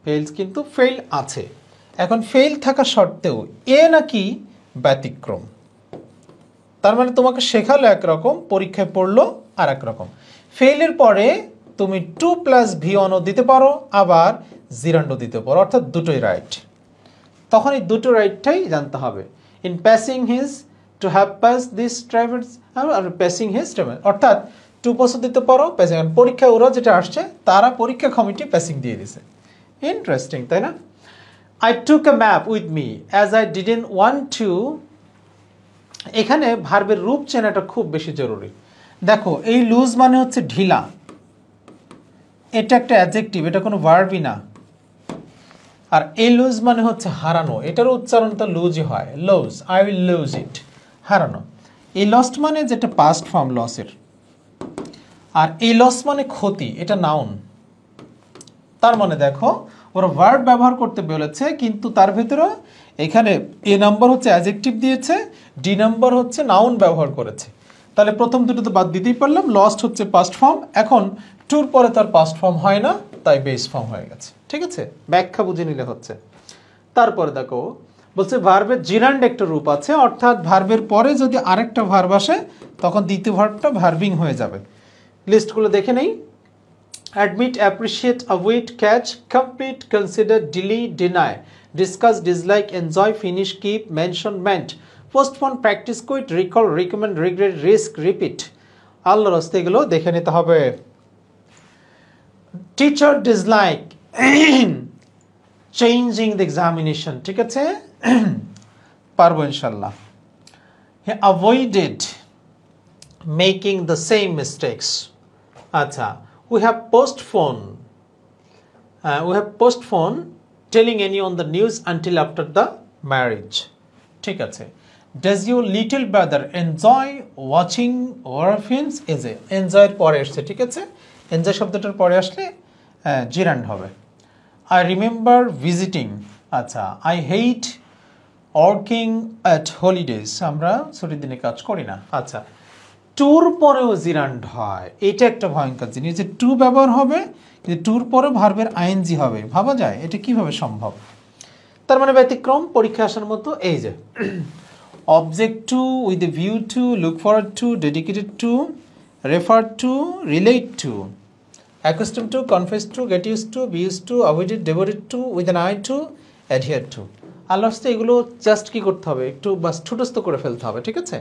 ফেইলস কিন্তু ফেইল আছে। এখন ফেইল থাকা সত্ত্বেও এ নাকি ব্যতিক্রম, তার মানে তোমাকে শেখালো একরকম, পরীক্ষায় পড়লো আর একরকম। ফেইলের পরে তুমি টু প্লাস V1ও দিতে পারো, আবার জিরান্ডও দিতে পারো, অর্থাৎ দুটোই রাইট। তখন এই দুটো রাইটটাই জানতে হবে। In passing his, to have pass this travels, আর প্যাসিং হিজ ট্রাভেল, অর্থাৎ টু পাসও দিতে পারো, প্যাসিং। পরীক্ষায় ওরা যেটা আসছে তারা পরীক্ষা কমিটি প্যাসিং দিয়ে দিছে। ইন্টারেস্টিং, তাই না? I took A map with me as I didn't want to. এখানে ভার্বের রূপ চেনাটা খুব বেশি জরুরি। দেখো এই লুজ মানে হচ্ছে ঢিলা, এটা একটা অ্যাডজেক্টিভ, এটা কোনো ভার্বই না। আর এই লুজ মানে হচ্ছে হারানো, এটার উচ্চারণটা লুজই হয়, lose, I will lose it, হারানো। এই লস্ট মানে যেটা পাস্ট ফর্ম লসের, আর এই লস মানে ক্ষতি, এটা নাউন। তার মানে দেখো ওরা ভার্ব ব্যবহার করতে বলেছে, কিন্তু তার ভিতরে এখানে এ নাম্বার হচ্ছে অ্যাডজেক্টিভ দিয়েছে, ডি নাম্বার হচ্ছে নাউন ব্যবহার করেছে। তাহলে প্রথম দুটো তো বাদ দিতেই পারলাম। লস্ট হচ্ছে পাস্ট ফর্ম, এখন টুর পরে তার পাস্ট ফর্ম হয় না, তাই বেস ফর্ম হয়ে গেছে। ঠিক আছে, ব্যাখ্যা বুঝে নিলে হচ্ছে। তারপরে দেখো বলছে ভার্বের জিরান্ড একটা রূপ আছে, অর্থাৎ ভার্বের পরে যদি আরেকটা ভার্ব আসে তখন দ্বিতীয় ভার্বটা ভার্বিং হয়ে যাবে। লিস্টগুলো দেখে নেই। Admit, appreciate, avoid, catch, complete, consider, delete, deny, discuss, dislike, enjoy, finish, keep, mention, মেন্ট, postpone, practice, quit, recall, recommend, regret, risk, repeat. আল্লাহর রাস্তে এগুলো দেখে নিতে হবে। Teacher dislike changing the examination, ঠিক আছে, পারবো ইনশাল্লাহ। He avoided making the same mistakes. আচ্ছা, we have postponed telling anyone the news until after the marriage. ঠিক আছে। Does your little brother enjoy watching horror films? is it enjoy এর পরে আসছে, ঠিক আছে, এনজয় শব্দটার পরে আসলে জিরান্ড হবে। I remember visiting আচ্ছা, I hate working at holidays, আমরা ছুটির দিনে কাজ করি না। আচ্ছা, টুর পরেও জিরান্ড হয়, এটা একটা ভয়ঙ্কর জিনিস যে টু ব্যবহার হবে কিন্তু টুর পরে ভার্বের আইএনজি হবে, ভাবা যায় এটা কিভাবে সম্ভব? তার মানে ব্যতিক্রম পরীক্ষা আসার মতো এই যে object to with a view to, look forward to, dedicated to, refer to, relate to, accustom to, confess to, get use to, be use to, avoided, devoted to, with an eye to, adhere to. আল্লাহ হস্তে এগুলো just কি করতে হবে, একটু বাস ঠুটস্থ করে ফেলতে হবে, ঠিক আছে?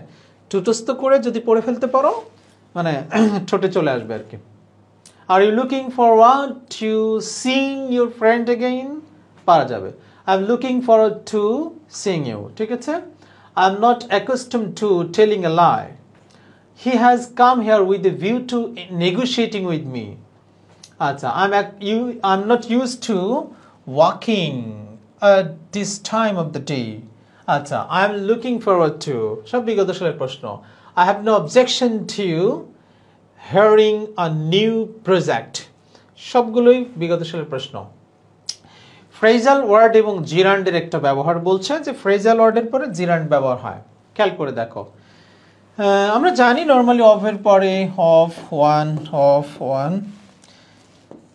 ঠুটস্থ করে যদি পড়ে ফেলতে পারো মানে ঠোঁটে চলে আসবে আর কি। Are you looking forward to sing your friend again, পারা যাবে। I am looking forward to sing you, ঠিক আছে? I am not accustom to telling a lie, he has come here with a view to negotiating with me. আচ্ছা, I'm not used to walking at this time of the day. আচ্ছা, I'm looking forward to, সব বিগত সালের প্রশ্ন। I have no objection to hearing a new project, সবগুলোই বিগত সালের প্রশ্ন। ফ্রেজাল ওয়ার্ড এবং জিরান্ডের একটা ব্যবহার বলছে যে ফ্রেজাল ওয়ার্ডের পরে জিরান্ড ব্যবহার হয়, খেয়াল করে দেখো। আমরা জানি নর্মালি অফের পরে অফ ওয়ান,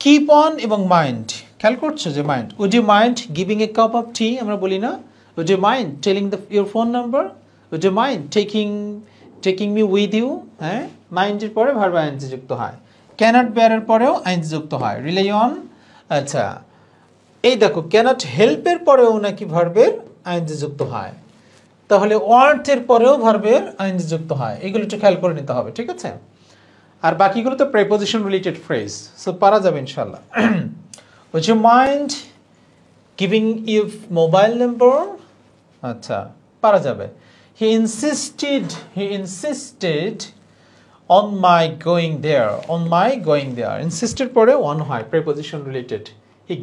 কিপ অন এবং মাইন্ড, খেয়াল করছো যে mind, would you mind giving a cup of tea, আমরা বলি না? Would you mind telling your phone number, would you mind taking me with you, হ্যাঁ? মাইন্ডের পরে ভার্ব আইএনজি যুক্ত হয়, ক্যানট বেয়ারের পরেও আইএনজি যুক্ত হয়, রিলাই অন। আচ্ছা, এই দেখো ক্যানট হেল্পের পরেও নাকি ভার্বের আইএনজি যুক্ত হয়, তাহলে ওয়ান্টের পরেও ভার্বের আইএনজি যুক্ত হয়, এগুলো একটু খেয়াল করে নিতে হবে, ঠিক আছে? আর বাকিগুলো তো প্রেপোজিশন রিলেটেড ফ্রেজ, সো পারা যাবে ইনশাল্লাহ। Would you mind giving you mobile number, আচ্ছা পারা যাবে। He insisted on my going there, insisted পরে অন হয়, preposition related. He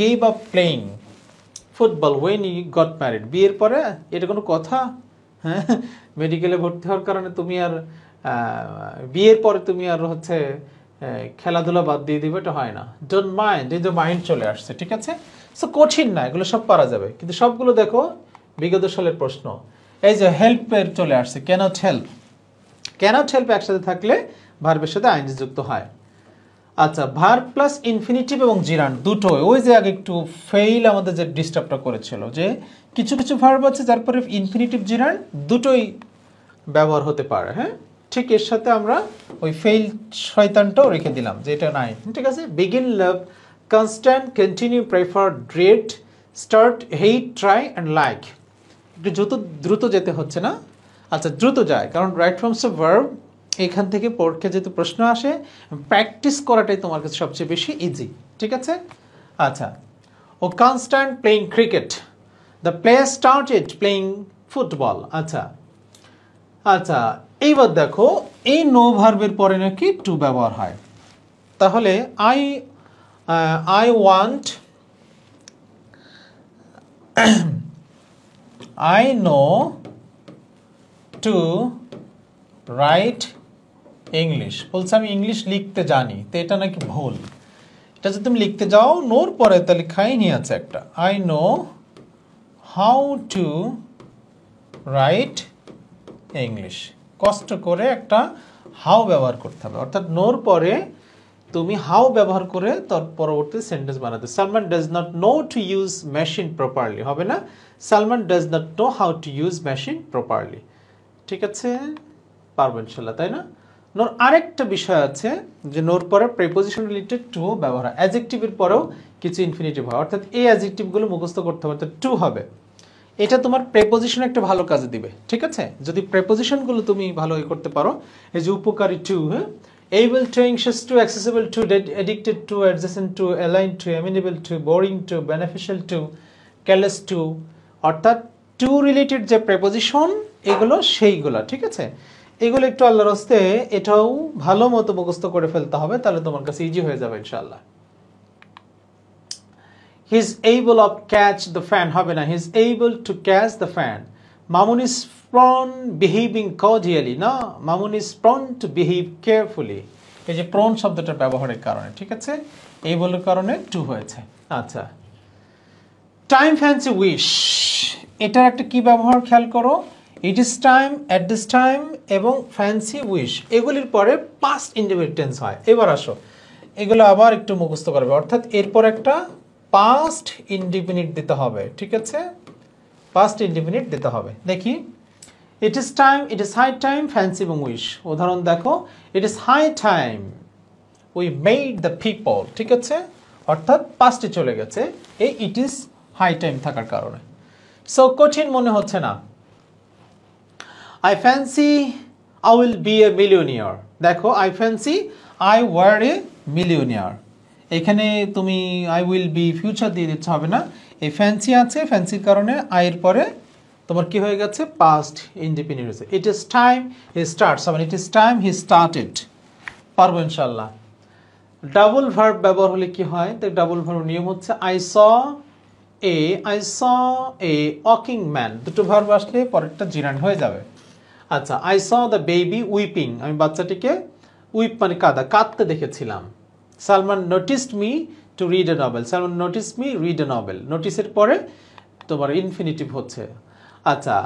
gave up playing football when he got married, বিয়ের পরে এটা কোনো কথা? হ্যাঁ, মেডিকেলে ভর্তি হওয়ার কারণে তুমি আর বিয়ের পরে তুমি আর হচ্ছে খেলাধুলা বাদ দিয়ে দিবে, এটা হয় না। ডোন্ট মাইন্ড, এই যে মাইন্ড চলে আসছে, ঠিক আছে? সো কঠিন না, এগুলো সব পারা যাবে, কিন্তু সবগুলো দেখো বিগত সালের প্রশ্ন। এই যে হেল্পের চলে আসছে, ক্যানট হেল্প একসাথে থাকলে ভার্বের সাথে আইএনজি যুক্ত হয়। আচ্ছা, ভার্ব প্লাস ইনফিনিটিভ এবং জিরান্ড দুটোই, ওই যে আগে একটু ফেইল আমাদের যে ডিস্টার্বটা করেছিল, যে কিছু কিছু ভার্ব আছে যার পরে ইনফিনিটিভ জিরান্ড দুটোই ব্যবহার হতে পারে, হ্যাঁ? ঠিক এর সাথে আমরা ওই ফেইল শয়তানটাও রেখে দিলাম যে এটা নাই, ঠিক আছে? Begin, love, constant, continue, prefer, dread, start, hate, try and like. একটু দ্রুত যেতে হচ্ছে না? আচ্ছা, দ্রুত যায় কারণ রাইট ফর্মস অফ ভার্ব এখান থেকে পরীক্ষা যেহেতু প্রশ্ন আসে, প্র্যাকটিস করাটাই তোমার কাছে সবচেয়ে বেশি ইজি, ঠিক আছে? আচ্ছা, ও constant playing cricket, the player started playing football. আচ্ছা, এইবার দেখো এই নো ভার্বের পরে নাকি টু ব্যবহার হয়, তাহলে I know to write English, বলছে আমি ইংলিশ লিখতে জানি, তো এটা নাকি ভুল। এটা যদি তুমি লিখতে যাও নোর পরে তাহলে খাইনি আছে একটা, I know how to write English, কষ্ট করে একটা হাউ ব্যবহার করতে হবে, অর্থাৎ নোর পরে তুমি হাউ ব্যবহার করে তার পরবর্তী সেন্টেন্স বানাতে। Salman does not know to use machine properly, হবে না? Salman does not know how to use machine properly, ঠিক আছে? পারবো ইনশাল্লাহ, তাই না? নোর আরেকটা বিষয় আছে যে নোর পরে প্রেপোজিশন রিলেটেড টু ব্যবহার হয়, অ্যাডজেক্টিভের পরেও কিছু ইনফিনিটিভ হয়, অর্থাৎ এই অ্যাডজেক্টিভগুলো মুখস্থ করতে হবে, অর্থাৎ টু হবে। এটা তোমার প্রেপোজিশন একটা ভালো কাজে দিবে, ঠিক আছে? যদি প্রেপোজিশনগুলো তুমি ভালো করতে পারো, এই যে উপকারী টু, হ্যাঁ, able to, anxious to, accessible to, addicted to, adjacent to, aligned to, amenable to, boring to, beneficial to, careless to, অর্থাৎ টু রিলেটেড যে প্রেপোজিশন এগুলো সেইগুলো, ঠিক আছে? এগুলো একটু আল্লাহর হস্তে এটাও ভালো মতো মুখস্থ করে ফেলতে হবে, তাহলে তোমার কাছে ইজি হয়ে যাবে ইনশাআল্লাহ। He is able to catch the fan, হবে না? He is able to catch the fan. Mamun is prone behaving cordially, না, Mamun is prone to behave carefully. এই যে prone শব্দটা ব্যবহারের কারণে, ঠিক আছে? এই বলার কারণে টু হয়েছে। আচ্ছা, টাইম ফ্যান্সি উইশ, এটার একটা কি ব্যবহার খেয়াল করো, ইট is time, at this time এবং ফ্যান্সি উইশ, এগুলির পরে পাস্ট ইনডিফিনিট টেন্স হয়। এবার আসো এগুলো আবার একটু মুখস্থ করবে, অর্থাৎ এরপর একটা পাস্ট ইনডিফিনিট দিতে হবে, ঠিক আছে, পাস্ট ইনডিফিনিট দিতে হবে। দেখি, it is time, it is high time, fancy এবং উইশ। উদাহরণ দেখো, it is high time we made the people, ঠিক আছে, অর্থাৎ পাস্টে চলে গেছে এই ইট ইজ হাই টাইম থাকার কারণে। সো কঠিন মনে হচ্ছে না। I fancy I will be a millionaire. দেখো, I fancy I were a millionaire, এখানে তুমি আই উইল বি ফিউচার দিয়ে দিতে হবে না, এই ফ্যান্সি আছে, ফ্যান্সির কারণে আয়ের পরে তোমার কি হয়ে গেছে, পাস্ট ইনডিফিনিট হয়েছে। It is time he starts, মানে it is time he started. পারবো ইনশাল্লাহ। ডাবল ভার্ব ব্যবহার হলে কি হয়, তো ডাবল ভার্ব নিয়ম হচ্ছে I saw a walking man, দুটো ভার্ব আসলে পরেরটা জিরান হয়ে যাবে। আচ্ছা, I saw the baby weeping, আমি বাচ্চাটিকে উইপ মানে কাঁদতে দেখেছিলাম। Salman noticed me to read a novel, Salman notice me read a novel, নোটিসের পরে তোমার ইনফিনিটিভ হচ্ছে। আচ্ছা,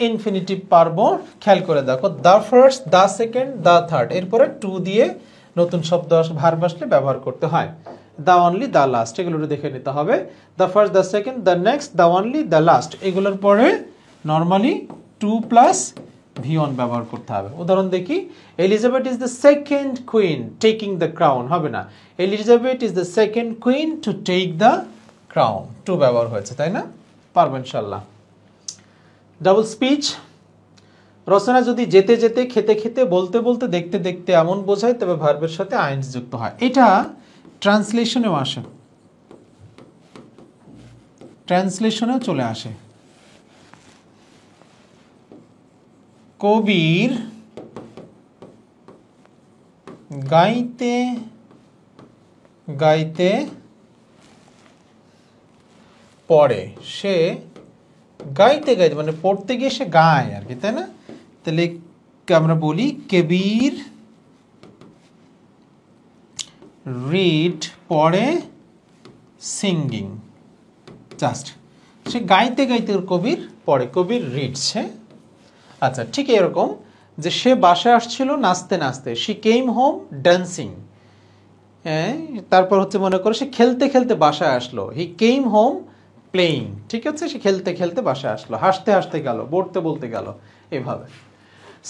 ইনফিনিটিভ পারবো, খেয়াল করে দেখো, the first, the second, the third, এরপরে টু দিয়ে নতুন শব্দ ভার্ব আসলে ব্যবহার করতে হয়। দ্য অনলি, দ্য লাস্ট, এগুলো দেখে নিতে হবে। The first, the second, the next, the only, the last, এগুলোর পরে নর্মালি টু প্লাস V1 ব্যবহার করতে হবে। উদাহরণ দেখি, Elizabeth is the second queen taking the crown, হবে না, Elizabeth is the second queen to take the crown, to ব্যবহার হয়েছে, তাই না? পারবো ইনশাল্লাহ। ডাবল স্পিচ, রচনা যদি যেতে যেতে, খেতে খেতে, বলতে বলতে, দেখতে দেখতে এমন বোঝায়, তবে ভার্বের সাথে আইনস যুক্ত হয়। এটা ট্রান্সলেশনেও আসে, ট্রান্সলেশনেও চলে আসে। কবির গাইতে গাইতে পড়ে, সে গাইতে গাইতে মানে পড়তে গিয়ে সে গায় আর কি, তাই না? তাহলে আমরা বলি কবির রিড পড়ে সিঙ্গিং, জাস্ট সে গাইতে গাইতে কবির পড়ে, কবির রিডস। হ্যাঁ, আচ্ছা, ঠিক এরকম যে সে বাসায় আসছিল নাচতে নাচতে, শি কেম হোম ডান্সিং। হ্যাঁ, তারপর হচ্ছে মনে করো সে খেলতে খেলতে বাসায় আসলো, হি কেম হোম প্লেইং, ঠিক আছে, সে খেলতে খেলতে বাসায় আসলো, হাসতে হাসতে গেল, বলতে বলতে গেল, এভাবে।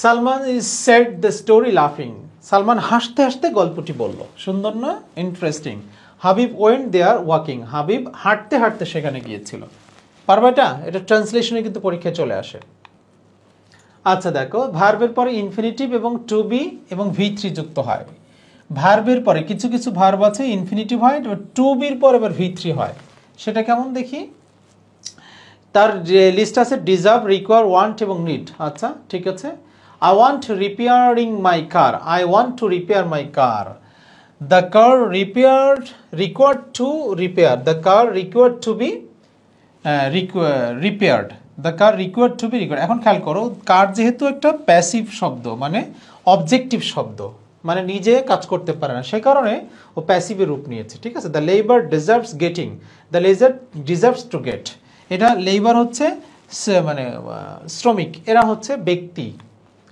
Salman is said the story লাফিং, সালমান হাসতে হাসতে গল্পটি বলল, সুন্দর না, interesting. Habib went there walking, Habib হাঁটতে হাঁটতে সেখানে গিয়েছিল। পারবে এটা? এটা ট্রান্সলেশনে কিন্তু পরীক্ষায় চলে আসে। আচ্ছা দেখো, ভার্বের পরে ইনফিনিটিভ এবং টু বি এবং V3 যুক্ত হয়। ভার্বের পরে কিছু কিছু ভার্ব আছে ইনফিনিটিভ হয়, টু বির পরে আবার V3 হয়, সেটা কেমন দেখি। তার যে লিস্ট আছে, ডিজার্ভ, রিকোয়ার, ওয়ান্ট এবং নিড। আচ্ছা, ঠিক আছে, I want repairing my car, I want to repair my car. The car required to repair, the car required to be repaired, the car required to be required. এখন খেয়াল করো, কার যেহেতু একটা passive শব্দ, মানে অবজেক্টিভ শব্দ, মানে নিজে কাজ করতে পারে না, সে কারণে ও প্যাসিভের রূপ নিয়েছে, ঠিক আছে। The labour deserves getting, the laser deserves to get, এটা লেবার হচ্ছে মানে শ্রমিক, এরা হচ্ছে ব্যক্তি,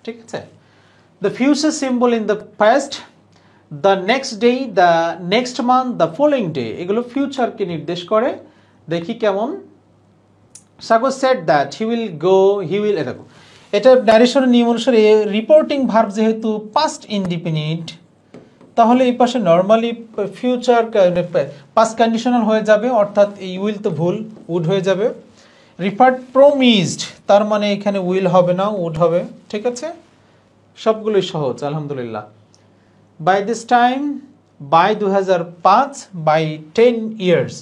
ঠিক আছে। The future symbol in the past, the next day, the next month, the following day, এগুলো ফিউচারকে নির্দেশ করে। দেখি কেমন। Sagar said that he will go, he will, দেখো এটা ন্যারেশনের নিয়ম অনুসারে রিপোর্টিং ভার্ব যেহেতু পাস্ট ইনডিফিনিট, তাহলে এই পাশে নর্মালি ফিউচার পাস্ট কন্ডিশনাল হয়ে যাবে, অর্থাৎ এই উইল তো ভুল, উড হয়ে যাবে। রিফার্ড প্রমিসড, তার মানে এখানে উইল হবে না, উড হবে, ঠিক আছে। সবগুলোই সহজ আলহামদুলিল্লাহ। By this time, by 2005, by 10 years.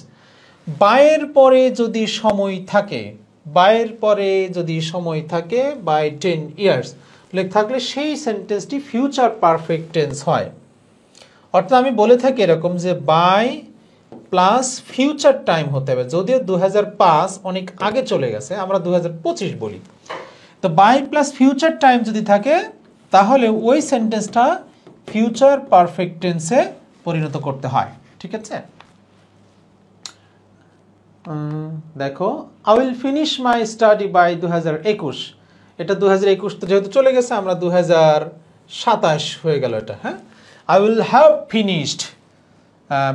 বাইয়ের পরে যদি সময় থাকে, বাইয়ের পরে যদি সময় থাকে, বাই 10 ইয়ার্স লেখ থাকলে সেই সেন্টেন্সটি ফিউচার পারফেক্ট টেন্স হয়। অর্থাৎ আমি বলে থাকি এরকম যে বাই প্লাস ফিউচার টাইম হতে হবে, যদিও 2005 অনেক আগে চলে গেছে, আমরা 2025 বলি। তো বাই প্লাস ফিউচার টাইম যদি থাকে, তাহলে ওই সেন্টেন্সটা ফিউচার পারফেক্ট টেন্সে পরিণত করতে হয়, ঠিক আছে। দেখো, I will finish my study by 2021। এটা 2021 তো যেহেতু চলে গেছে, আমরা 2027 হয়ে গেল এটা। হ্যাঁ, I will have finished,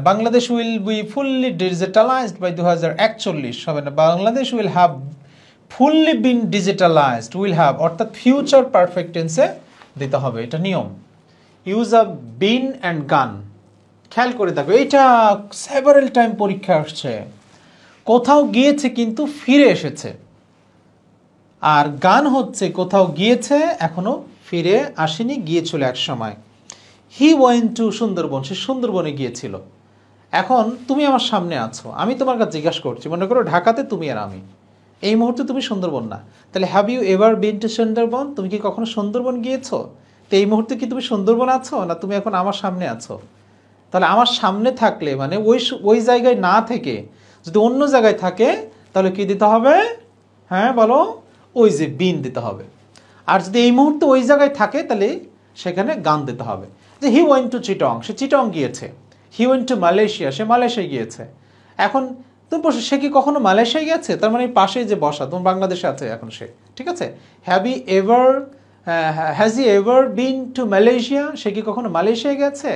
Bangladesh will be fully digitalised by 2041 হবে না, Bangladesh will have fully been digitalised, will have অর্থাৎ ফিউচার পারফেক্ট টেন্সে দিতে হবে, এটা নিয়ম। ইউজ আ বিন অ্যান্ড গান, খেয়াল করে দেখো এটা সেভারাল টাইম পরীক্ষা আসছে। কোথাও গিয়েছে কিন্তু ফিরে এসেছে, আর গান হচ্ছে কোথাও গিয়েছে এখনো ফিরে আসেনি, গিয়েছিল এক সময়। হি ওয়েন্ট টু সুন্দরবন, সে সুন্দরবনে গিয়েছিল। এখন তুমি আমার সামনে আছো, আমি তোমার কাছে জিজ্ঞাসা করছি, মনে করো ঢাকাতে তুমি আর আমি, এই মুহূর্তে তুমি সুন্দরবন না, তাহলে have you ever been to Sundarban, তুমি কি কখনো সুন্দরবন গিয়েছো? তো এই মুহূর্তে কি তুমি সুন্দরবন আছো, না তুমি এখন আমার সামনে আছো? তাহলে আমার সামনে থাকলে মানে ওই জায়গায় না থেকে যদি অন্য জায়গায় থাকে, তাহলে কি দিতে হবে? হ্যাঁ বলো, ওই যে বিন দিতে হবে। আর যদি এই মুহূর্তে ওই জায়গায় থাকে, তাহলে সেখানে গান দিতে হবে। যে হি ওয়েন্ট টু চিটং, সে চিটং গিয়েছে। হি ওয়েন্ট টু মালয়েশিয়া, সে মালয়েশিয়ায় গিয়েছে। এখন তুমি বসে, সে কি কখনো মালয়েশিয়ায় গেছে? তার মানে পাশে যে বসা, তোমার বাংলাদেশে আছে এখন সে, ঠিক আছে? Has he ever been to Malaysia, সে কি কখনো মালয়েশিয়ায় গেছে?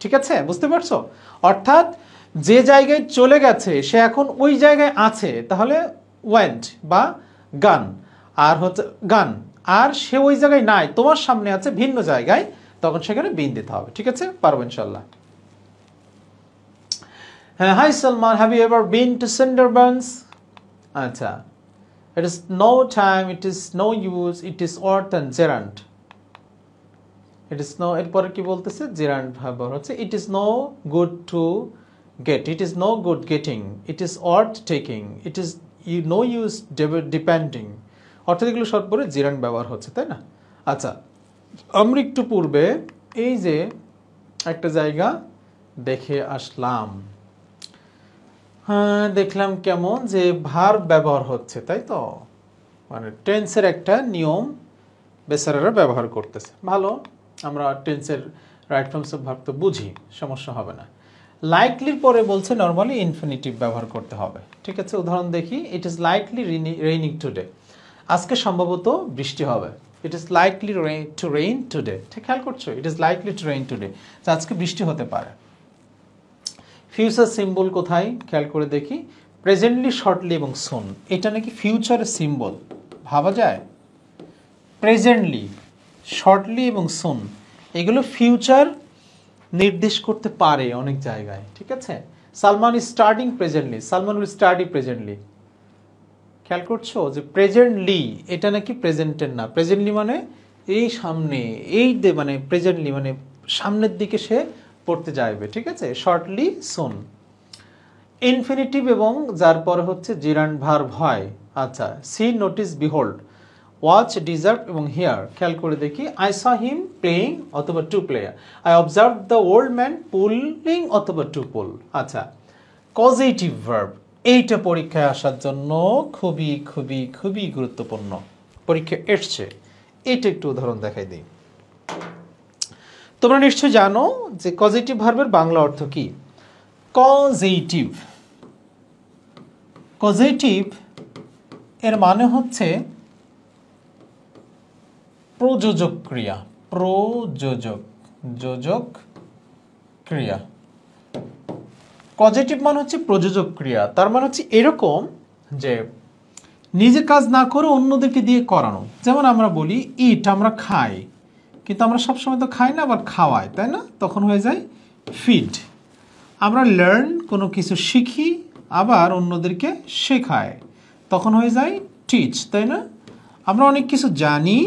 ঠিক আছে, বুঝতে পারছো? অর্থাৎ যে জায়গায় চলে গেছে সে এখন ওই জায়গায় আছে, তাহলে ওয়েন্ট বা গান, আর হচ্ছে গান, আর সে ওই জায়গায় নাই, তোমার সামনে আছে ভিন্ন জায়গায়, তখন সেখানে বিন দিতে হবে। ঠিক আছে, পারবো ইনশাল্লাহ। হ্যাঁ, hi Salman, have you ever been to Sundarbans? আচ্ছা, it is no time, it is no use, it is worth and gerund. It is no, এরপরে কি বলতেছে? জেরান্ট ভার্ব হচ্ছে it is no good to get, it is no good getting, it is worth taking, it is no use depending, অর্থাৎ এগুলো সব পরে gerund ব্যবহার হচ্ছে, তাই না? আচ্ছা, আমরা একটু পূর্বে এই যে একটা জায়গা দেখে আসলাম, হ্যাঁ দেখলাম কেমন যে ভার্ব ব্যবহার হচ্ছে, তাই তো? মানে টেন্সের একটা নিয়ম বেচারারা ব্যবহার করতেছে। ভালো, আমরা টেন্সের রাইট ফর্মস অফ ভার্ব তো বুঝি, সমস্যা হবে না। লাইকলির পরে বলছে নর্মালি ইনফিনিটিভ ব্যবহার করতে হবে। ঠিক আছে, উদাহরণ দেখি। It is likely raining today, আজকে সম্ভবত বৃষ্টি হবে। It is likely to rain today, ঠিক খেয়াল করছো? It is likely to rain today, আজকে বৃষ্টি হতে পারে। ফিউচার সিম্বল কোথায় খেয়াল করে দেখি? প্রেজেন্টলি, শর্টলি এবং সুন, এটা নাকি ফিউচারের সিম্বল ভাবা যায়। প্রেজেন্টলি, শর্টলি এবং সুন এগুলো ফিউচার নির্দেশ করতে পারে অনেক জায়গায়। ঠিক আছে, Salman is studying presently, Salman will study presently. খেয়াল করছো যে প্রেজেন্টলি এটা নাকি প্রেজেন্টের না, প্রেজেন্টলি মানে এই সামনে, এই মানে প্রেজেন্টলি মানে সামনের দিকে সে পড়তে যাইবে। ঠিক আছে, শর্টলি, সুন। ইনফিনিটিভ এবং যার পরে হচ্ছে জিরান্ড ভার্ব হয়। আচ্ছা, see, notice, behold, watch, deserve এবং হিয়ার। খেয়াল করে দেখি। আই স হিম প্লেয়িং অথবা to player, I observe the old man pulling অথবা টু পুল। আচ্ছা, কজেটিভ ভার্ব এইটা পরীক্ষায় আসার জন্য খুবই খুবই খুবই গুরুত্বপূর্ণ, পরীক্ষা এসছে। এইটা একটু উদাহরণ দেখাই দিই। তোমরা নিশ্চয় জানো যে কজেটিভ ভার্বের বাংলা অর্থ কি? কজেটিভ, কজেটিভ এর মানে হচ্ছে প্রযোজক ক্রিয়া, প্রযোজক, যোজক ক্রিয়া। পজিটিভ মানে হচ্ছে প্রযোজক ক্রিয়া, তার মানে হচ্ছে এরকম যে নিজে কাজ না করে অন্যদেরকে দিয়ে করানো। যেমন আমরা বলি ইট, আমরা খাই, কিন্তু আমরা সবসময় তো খাই না, আবার খাওয়াই, তাই না? তখন হয়ে যায় ফিড। আমরা লার্ন, কোনো কিছু শিখি, আবার অন্যদেরকে শেখায়, তখন হয়ে যায় টিচ, তাই না? আমরা অনেক কিছু জানি,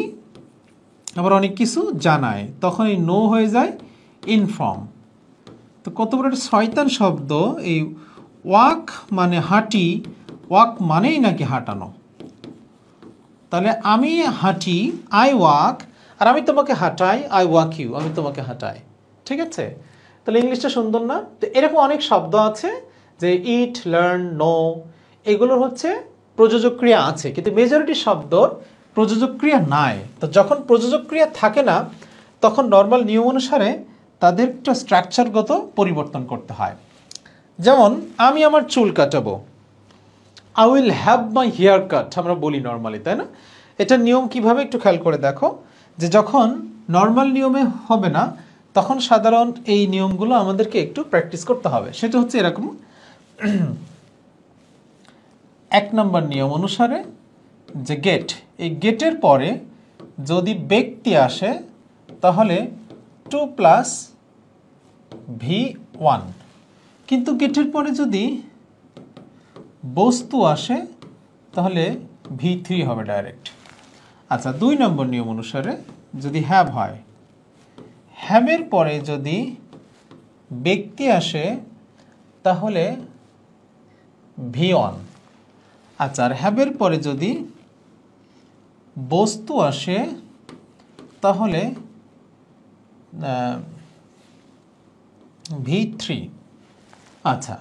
আবার অনেক কিছু জানাই, তখন এই নো হয়ে যায় ইনফর্ম। তো কত বড় একটা শয়তান শব্দ এই ওয়াক, মানে হাঁটি, ওয়াক মানেই নাকি হাঁটানো। তাহলে আমি হাঁটি, আই ওয়াক, আর আমি তোমাকে হাঁটাই, আই ওয়াক ইউ, আমি তোমাকে হাঁটাই। ঠিক আছে, তাহলে ইংলিশটা সুন্দর না? তো এরকম অনেক শব্দ আছে যে ইট, লার্ন, নো, এগুলোর হচ্ছে প্রযোজক ক্রিয়া আছে, কিন্তু মেজরিটি শব্দর প্রযোজক ক্রিয়া নাই। তো যখন প্রযোজক ক্রিয়া থাকে না, তখন নর্মাল নিয়ম অনুসারে তাদের একটা স্ট্রাকচারগত পরিবর্তন করতে হয়। যেমন আমি আমার চুল কাটাবো, I will have my hair cut আমরা বলি নর্মালি, তাই না? এটা নিয়ম কিভাবে একটু খেয়াল করে দেখো, যে যখন নর্মাল নিয়মে হবে না তখন সাধারণ এই নিয়মগুলো আমাদেরকে একটু প্র্যাকটিস করতে হবে। সেটা হচ্ছে এরকম, 1 নম্বর নিয়ম অনুসারে যে গেট, এই গেটের পরে যদি ব্যক্তি আসে তাহলে 2 প্লাস V1, কিন্তু গেটের পরে যদি বস্তু আসে তাহলে V3 হবে ডাইরেক্ট। আচ্ছা, 2 নম্বর নিয়ম অনুসারে যদি হ্যাভ হয়, হ্যাভের পরে যদি ব্যক্তি আসে তাহলে V1। আচ্ছা, আর হ্যাভের পরে যদি বস্তু আসে তাহলে V3। আচ্ছা,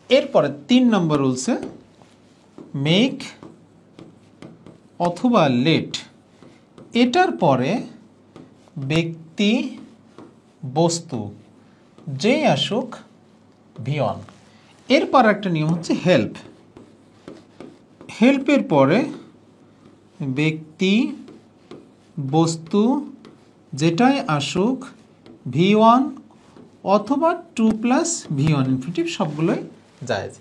এরপরে 3 নম্বর রুলসে মেক অথবা লেট, এটার পরে ব্যক্তি বস্তু যেই আসুক V1। এরপর একটা নিয়ম হচ্ছে হেল্প, হেল্পের পরে ব্যক্তি বস্তু যেটাই আসুক V1 অথবা 2 প্লাস V1 ইনফিনিটিভ সবগুলোই জায়েজ।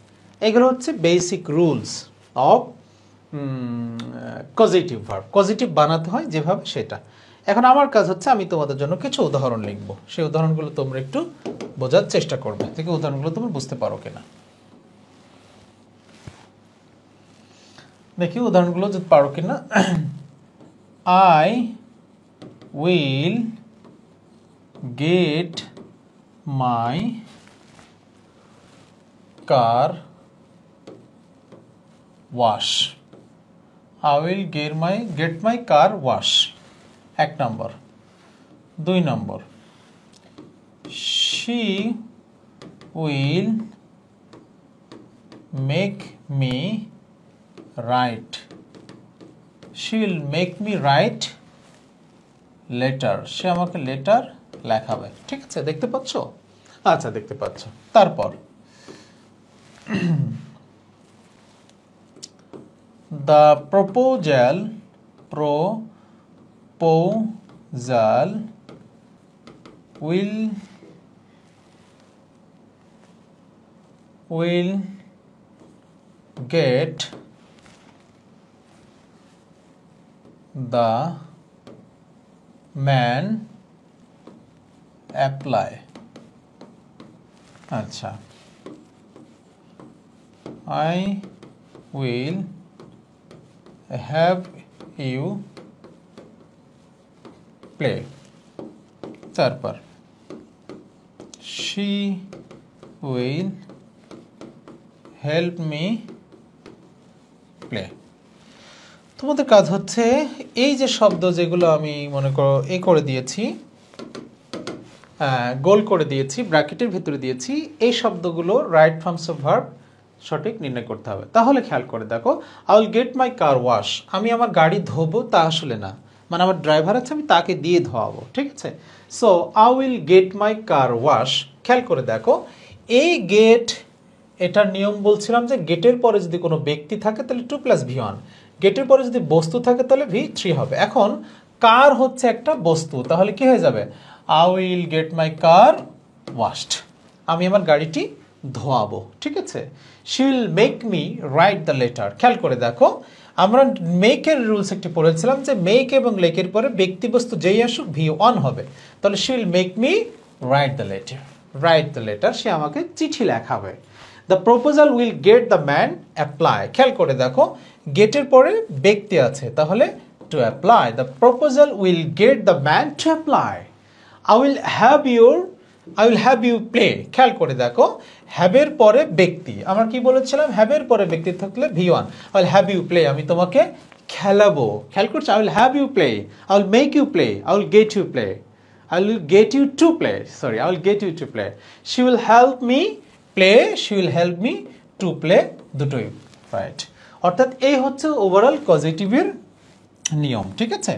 এগুলো হচ্ছে basic rules of positive verb. Positive বানাতে হয় যেভাবে সেটা। এখন আমার কাজ হচ্ছে আমি তোমাদের জন্য কিছু উদাহরণ লিখব, সেই উদাহরণগুলো তোমরা একটু বোঝার চেষ্টা করবে, থেকে উদাহরণগুলো তোমরা বুঝতে পারো কিনা দেখি, উদাহরণগুলো যদি পারো কিনা। I will get my car wash, I will get my car wash, 1 নম্বর। 2 নম্বর, she will make me write, she will make me write letter, সে আমাকে লেটার লেখাবে। ঠিক আছে, দেখতে পাচ্ছ? আচ্ছা, দেখতে পাচ্ছ। তারপর the proposal will get the man apply। আচ্ছা, I will have you play। তারপর she will help me play। তোমাদের কাজ হচ্ছে এই যে শব্দ যেগুলো আমি মনে করো এ করে দিয়েছি, গোল করে দিয়েছি, ব্র্যাকেটের ভিতরে দিয়েছি, এই শব্দগুলো রাইট ফর্মস অফ ভার্ব সঠিক নির্ণয় করতে হবে। তাহলে খেয়াল করে দেখো, I will get my car wash, আমি আমার গাড়ি ধোবো তা আসলে না, মানে আমার ড্রাইভার আছে আমি তাকে দিয়ে ধোয়াবো। ঠিক আছে, so I will get my car wash. খেয়াল করে দেখো, এই গেট, এটার নিয়ম বলছিলাম যে গেটের পরে যদি কোনো ব্যক্তি থাকে তাহলে 2 প্লাস V1, গেটের পরে যদি বস্তু থাকে তাহলে V3 হবে। এখন কার হচ্ছে একটা বস্তু, তাহলে কি হয়ে যাবে? I will get my car washed, আমি আমার গাড়িটি ধোয়াবো। ঠিক আছে, she will make me write the letter. খেয়াল করে দেখো, আমরা মেকের রুলস একটি পড়েছিলাম যে মেক এবং লেকের পরে ব্যক্তি বস্তু যেই আসুক V1 হবে, তাহলে she will make me write the letter, write the letter, সে আমাকে চিঠি লেখাবে। The proposal will get the man apply. খেয়াল করে দেখো, গেটের পরে ব্যক্তি আছে তাহলে to apply, the proposal will get the man to apply. I will have you play. খেয়াল করে দেখো, হ্যাভের পরে ব্যক্তি, আমরা কি বলেছিলাম? হ্যাভের পরে ব্যক্তি থাকলে V1, I will have you play, আমি তোমাকে খেলাবো। খেয়াল করছো, I will have you play, I will make you play, I will get you play, I will get you to play, sorry I will get you to play, she will help me play, she will help me to play, দুটোই right. অর্থাৎ এই হচ্ছে overall পজিটিভের নিয়ম। ঠিক আছে,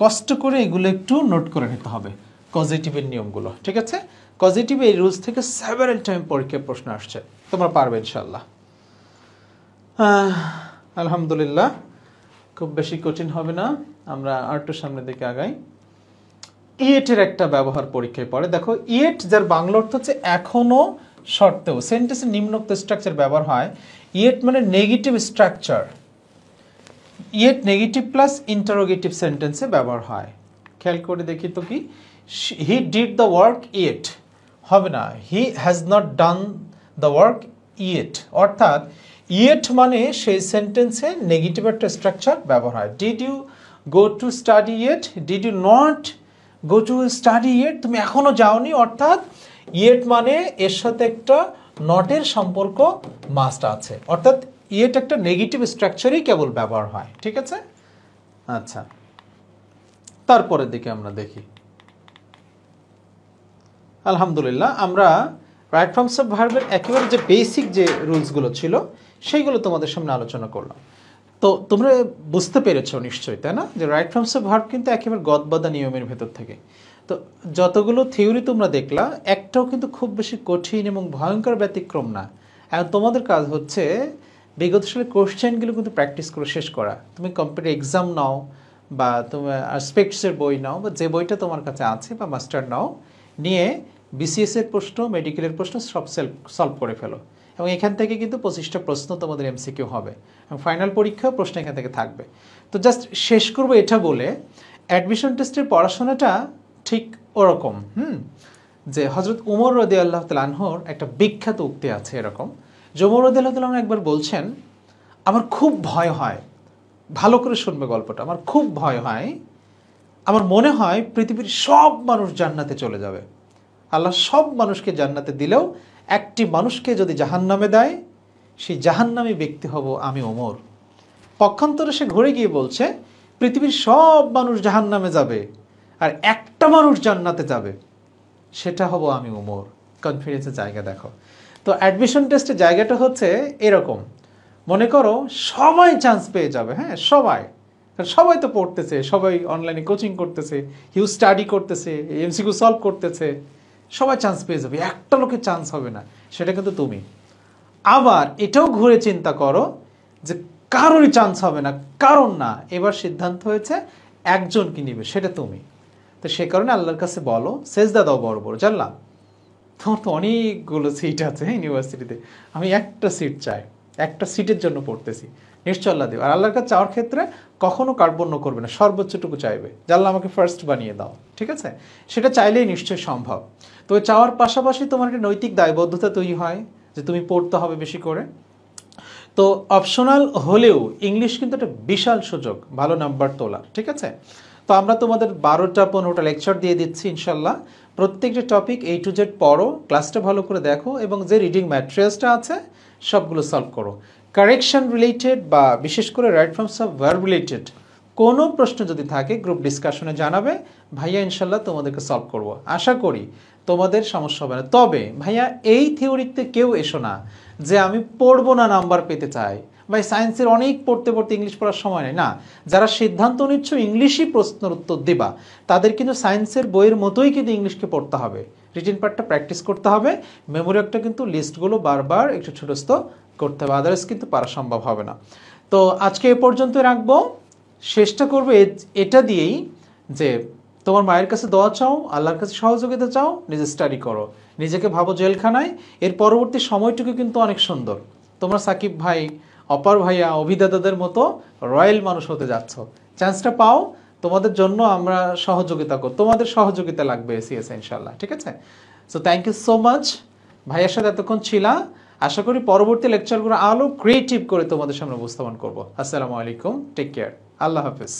কষ্ট করে এগুলো একটু নোট করে নিতে হবে, পজিটিভের নিয়মগুলো। ঠিক আছে, পজিটিভ এই রুলস থেকে সেভারাল টাইম পরীক্ষায় প্রশ্ন আসছে, তোমরা পারবে ইনশাল্লাহ। আহ, আলহামদুলিল্লাহ, খুব বেশি কঠিন হবে না। আমরা আরেকটু সামনের দিকে আগাই। ইয়েটের একটা ব্যবহার পরীক্ষায় পড়ে। দেখো, ইয়েট যার বাংলা অর্থ হচ্ছে এখনো সত্ত্বেও। সেন্টেন্সের নিম্নোক্ত স্ট্রাকচার ব্যবহার হয়। ইয়েট মানে negative structure. Yet negative plus interrogative সেন্টেন্সে ব্যবহার হয়। খেয়াল করে দেখি তো কি, he did the work yet হবে না, he has not done the work yet. অর্থাৎ ইয়েট মানে সেই সেন্টেন্সে নেগেটিভ একটা স্ট্রাকচার ব্যবহার হয়। Did you go to study yet, did you not go to study yet, তুমি এখনো যাওনি। অর্থাৎ ইয়েট মানে এর সাথে একটা নটের সম্পর্ক মাস্ট আছে। অর্থাৎ ইয়েট একটা নেগেটিভ স্ট্রাকচারই কেবল ব্যবহার হয়। ঠিক আছে, আচ্ছা, তারপরের দিকে আমরা দেখি। আলহামদুলিল্লাহ, আমরা রাইট ফর্মস অফ ভার্বের একেবারে যে বেসিক যে রুলসগুলো ছিল সেইগুলো তোমাদের সামনে আলোচনা করলাম। তো তোমরা বুঝতে পেরেছো নিশ্চয়ই, তাই না, যে রাইট ফর্মস অফ ভার্ব কিন্তু একেবারে গদবাঁধা নিয়মের ভেতর থেকে। তো যতগুলো থিওরি তোমরা দেখলা, একটাও কিন্তু খুব বেশি কঠিন এবং ভয়ঙ্কর ব্যতিক্রম না। এখন তোমাদের কাজ হচ্ছে বিগত সালের কোশ্চেনগুলো কিন্তু প্র্যাকটিস করে শেষ করা। তুমি কম্পিটিটিভ এক্সাম নাও, বা তুমি স্পেক্টসের বই নাও, বা যে বইটা তোমার কাছে আছে, বা মাস্টার নাও, নিয়ে বিসিএস এর প্রশ্ন, মেডিকেলের প্রশ্ন সব সলভ করে ফেলো। এবং এখান থেকে কিন্তু 25টা প্রশ্ন তোমাদের এমসিকিউ হবে, এবং ফাইনাল পরীক্ষা প্রশ্ন এখান থেকে থাকবে। তো জাস্ট শেষ করবো এটা বলে, অ্যাডমিশন টেস্টের পড়াশোনাটা ঠিক ওরকম। যে হজরত উমর রাদিয়াল্লাহু তাআলা আনহুর একটা বিখ্যাত উক্তি আছে এরকম, যে উমর রাদিয়াল্লাহু তাআলা একবার বলছেন, আমার খুব ভয় হয়, ভালো করে শুনবে গল্পটা, আমার খুব ভয় হয়, আমার মনে হয় পৃথিবীর সব মানুষ জান্নাতে চলে যাবে। আল্লাহ সব মানুষকে জান্নাতে দিলেও একটি মানুষকে যদি জাহান্নামে দেয়, সেই জাহান্নামী ব্যক্তি হব আমি ওমর। পক্ষান্তরে সে ঘুরে গিয়ে বলছে, পৃথিবীর সব মানুষ জাহান্নামে যাবে আর একটা মানুষ জান্নাতে যাবে, সেটা হব আমি ওমর। কনফিডেন্সের জায়গা দেখো। তো অ্যাডমিশন টেস্টের জায়গাটা হচ্ছে এরকম, মনে করো সবাই চান্স পেয়ে যাবে, হ্যাঁ সবাই, কারণ সবাই তো পড়তেছে, সবাই অনলাইনে কোচিং করতেছে, হিউজ স্টাডি করতেছে, এমসিকিউ সলভ করতেছে, সবাই চান্স পেয়ে যাবে, একটা লোকের চান্স হবে না, সেটা কিন্তু তুমি। আবার এটাও ঘুরে চিন্তা করো যে কারোরই চান্স হবে না, কারণ না, এবার সিদ্ধান্ত হয়েছে একজনকে নিবে, সেটা তুমি। তো সে কারণে আল্লাহর কাছে বলো, সেজদা দাও বড় বড়, জানলাম তোমার তো অনেকগুলো সিট আছে ইউনিভার্সিটিতে, আমি একটা সিট চাই, একটা সিটের জন্য পড়তেছি, নিশ্চয় আল্লাহ দেবে। আর আল্লাহর কাছে চাওয়ার ক্ষেত্রে কখনো কার্পণ্য করবে না, সর্বোচ্চটুকু চাইবে, জানলা আমাকে ফার্স্ট বানিয়ে দাও, ঠিক আছে, সেটা চাইলেই নিশ্চয়ই সম্ভব। তো চাওয়ার পাশাপাশি তোমার একটা নৈতিক দায়বদ্ধতা তৈরি হয় যে তুমি পড়তে হবে বেশি করে। তো অপশনাল হলেও ইংলিশ কিন্তু একটা বিশাল সুযোগ ভালো নাম্বার তোলার, ঠিক আছে। তো আমরা তোমাদের 12টা-15টা লেকচার দিয়ে দিচ্ছি ইনশাল্লাহ। প্রত্যেকটা টপিক A to Z পড়ো, ক্লাসটা ভালো করে দেখো, এবং যে রিডিং ম্যাটেরিয়ালসটা আছে সবগুলো সলভ করো। কারেকশন রিলেটেড বা বিশেষ করে right forms of verb related কোনো প্রশ্ন যদি থাকে গ্রুপ ডিসকাশনে জানাবে, ভাইয়া ইনশাল্লাহ তোমাদেরকে সলভ করব। আশা করি তোমাদের সমস্যা হবে না। তবে ভাইয়া এই থিওরিতে কেউ এসো না যে আমি পড়বো না, নাম্বার পেতে চাই, ভাই সায়েন্সের অনেক পড়তে পড়তে ইংলিশ পড়ার সময় নেই। না, যারা সিদ্ধান্ত নিচ্ছ ইংলিশই প্রশ্নের উত্তর দিবা, তাদের কিন্তু সায়েন্সের বইয়ের মতোই কিন্তু ইংলিশকে পড়তে হবে, রিটেন পার্টটা প্র্যাকটিস করতে হবে, মেমোরি একটা কিন্তু লিস্টগুলো বারবার একটু ছোটস্থ করতে হবে, আদারওয়াইজ কিন্তু পারা সম্ভব হবে না। তো আজকে এ পর্যন্ত রাখবো, চেষ্টা করবে এটা দিয়েই যে তোমার মায়ের কাছে দোয়া চাও, আল্লাহর কাছে সহযোগিতা চাও, নিজে স্টাডি করো, নিজেকে ভাবো জেলখানায়। এর পরবর্তী সময়টুকু কিন্তু অনেক সুন্দর, তোমরা সাকিব ভাই, অপার ভাইয়া, অভিদাদাদের মতো রয়্যাল মানুষ হতে যাচ্ছ, চান্সটা পাও, তোমাদের জন্য আমরা সহযোগিতা করব, তোমাদের সহযোগিতা লাগবে এসিএস ইনশাল্লাহ, ঠিক আছে। So thank you so much, ভাইয়ার সাথে এতক্ষণ ছিলাম। আশা করি পরবর্তী লেকচারগুলো আরও ক্রিয়েটিভ করে তোমাদের সামনে উপস্থাপন করব। আসসালামু আলাইকুম, টেক কেয়ার, আল্লাহ হাফিজ।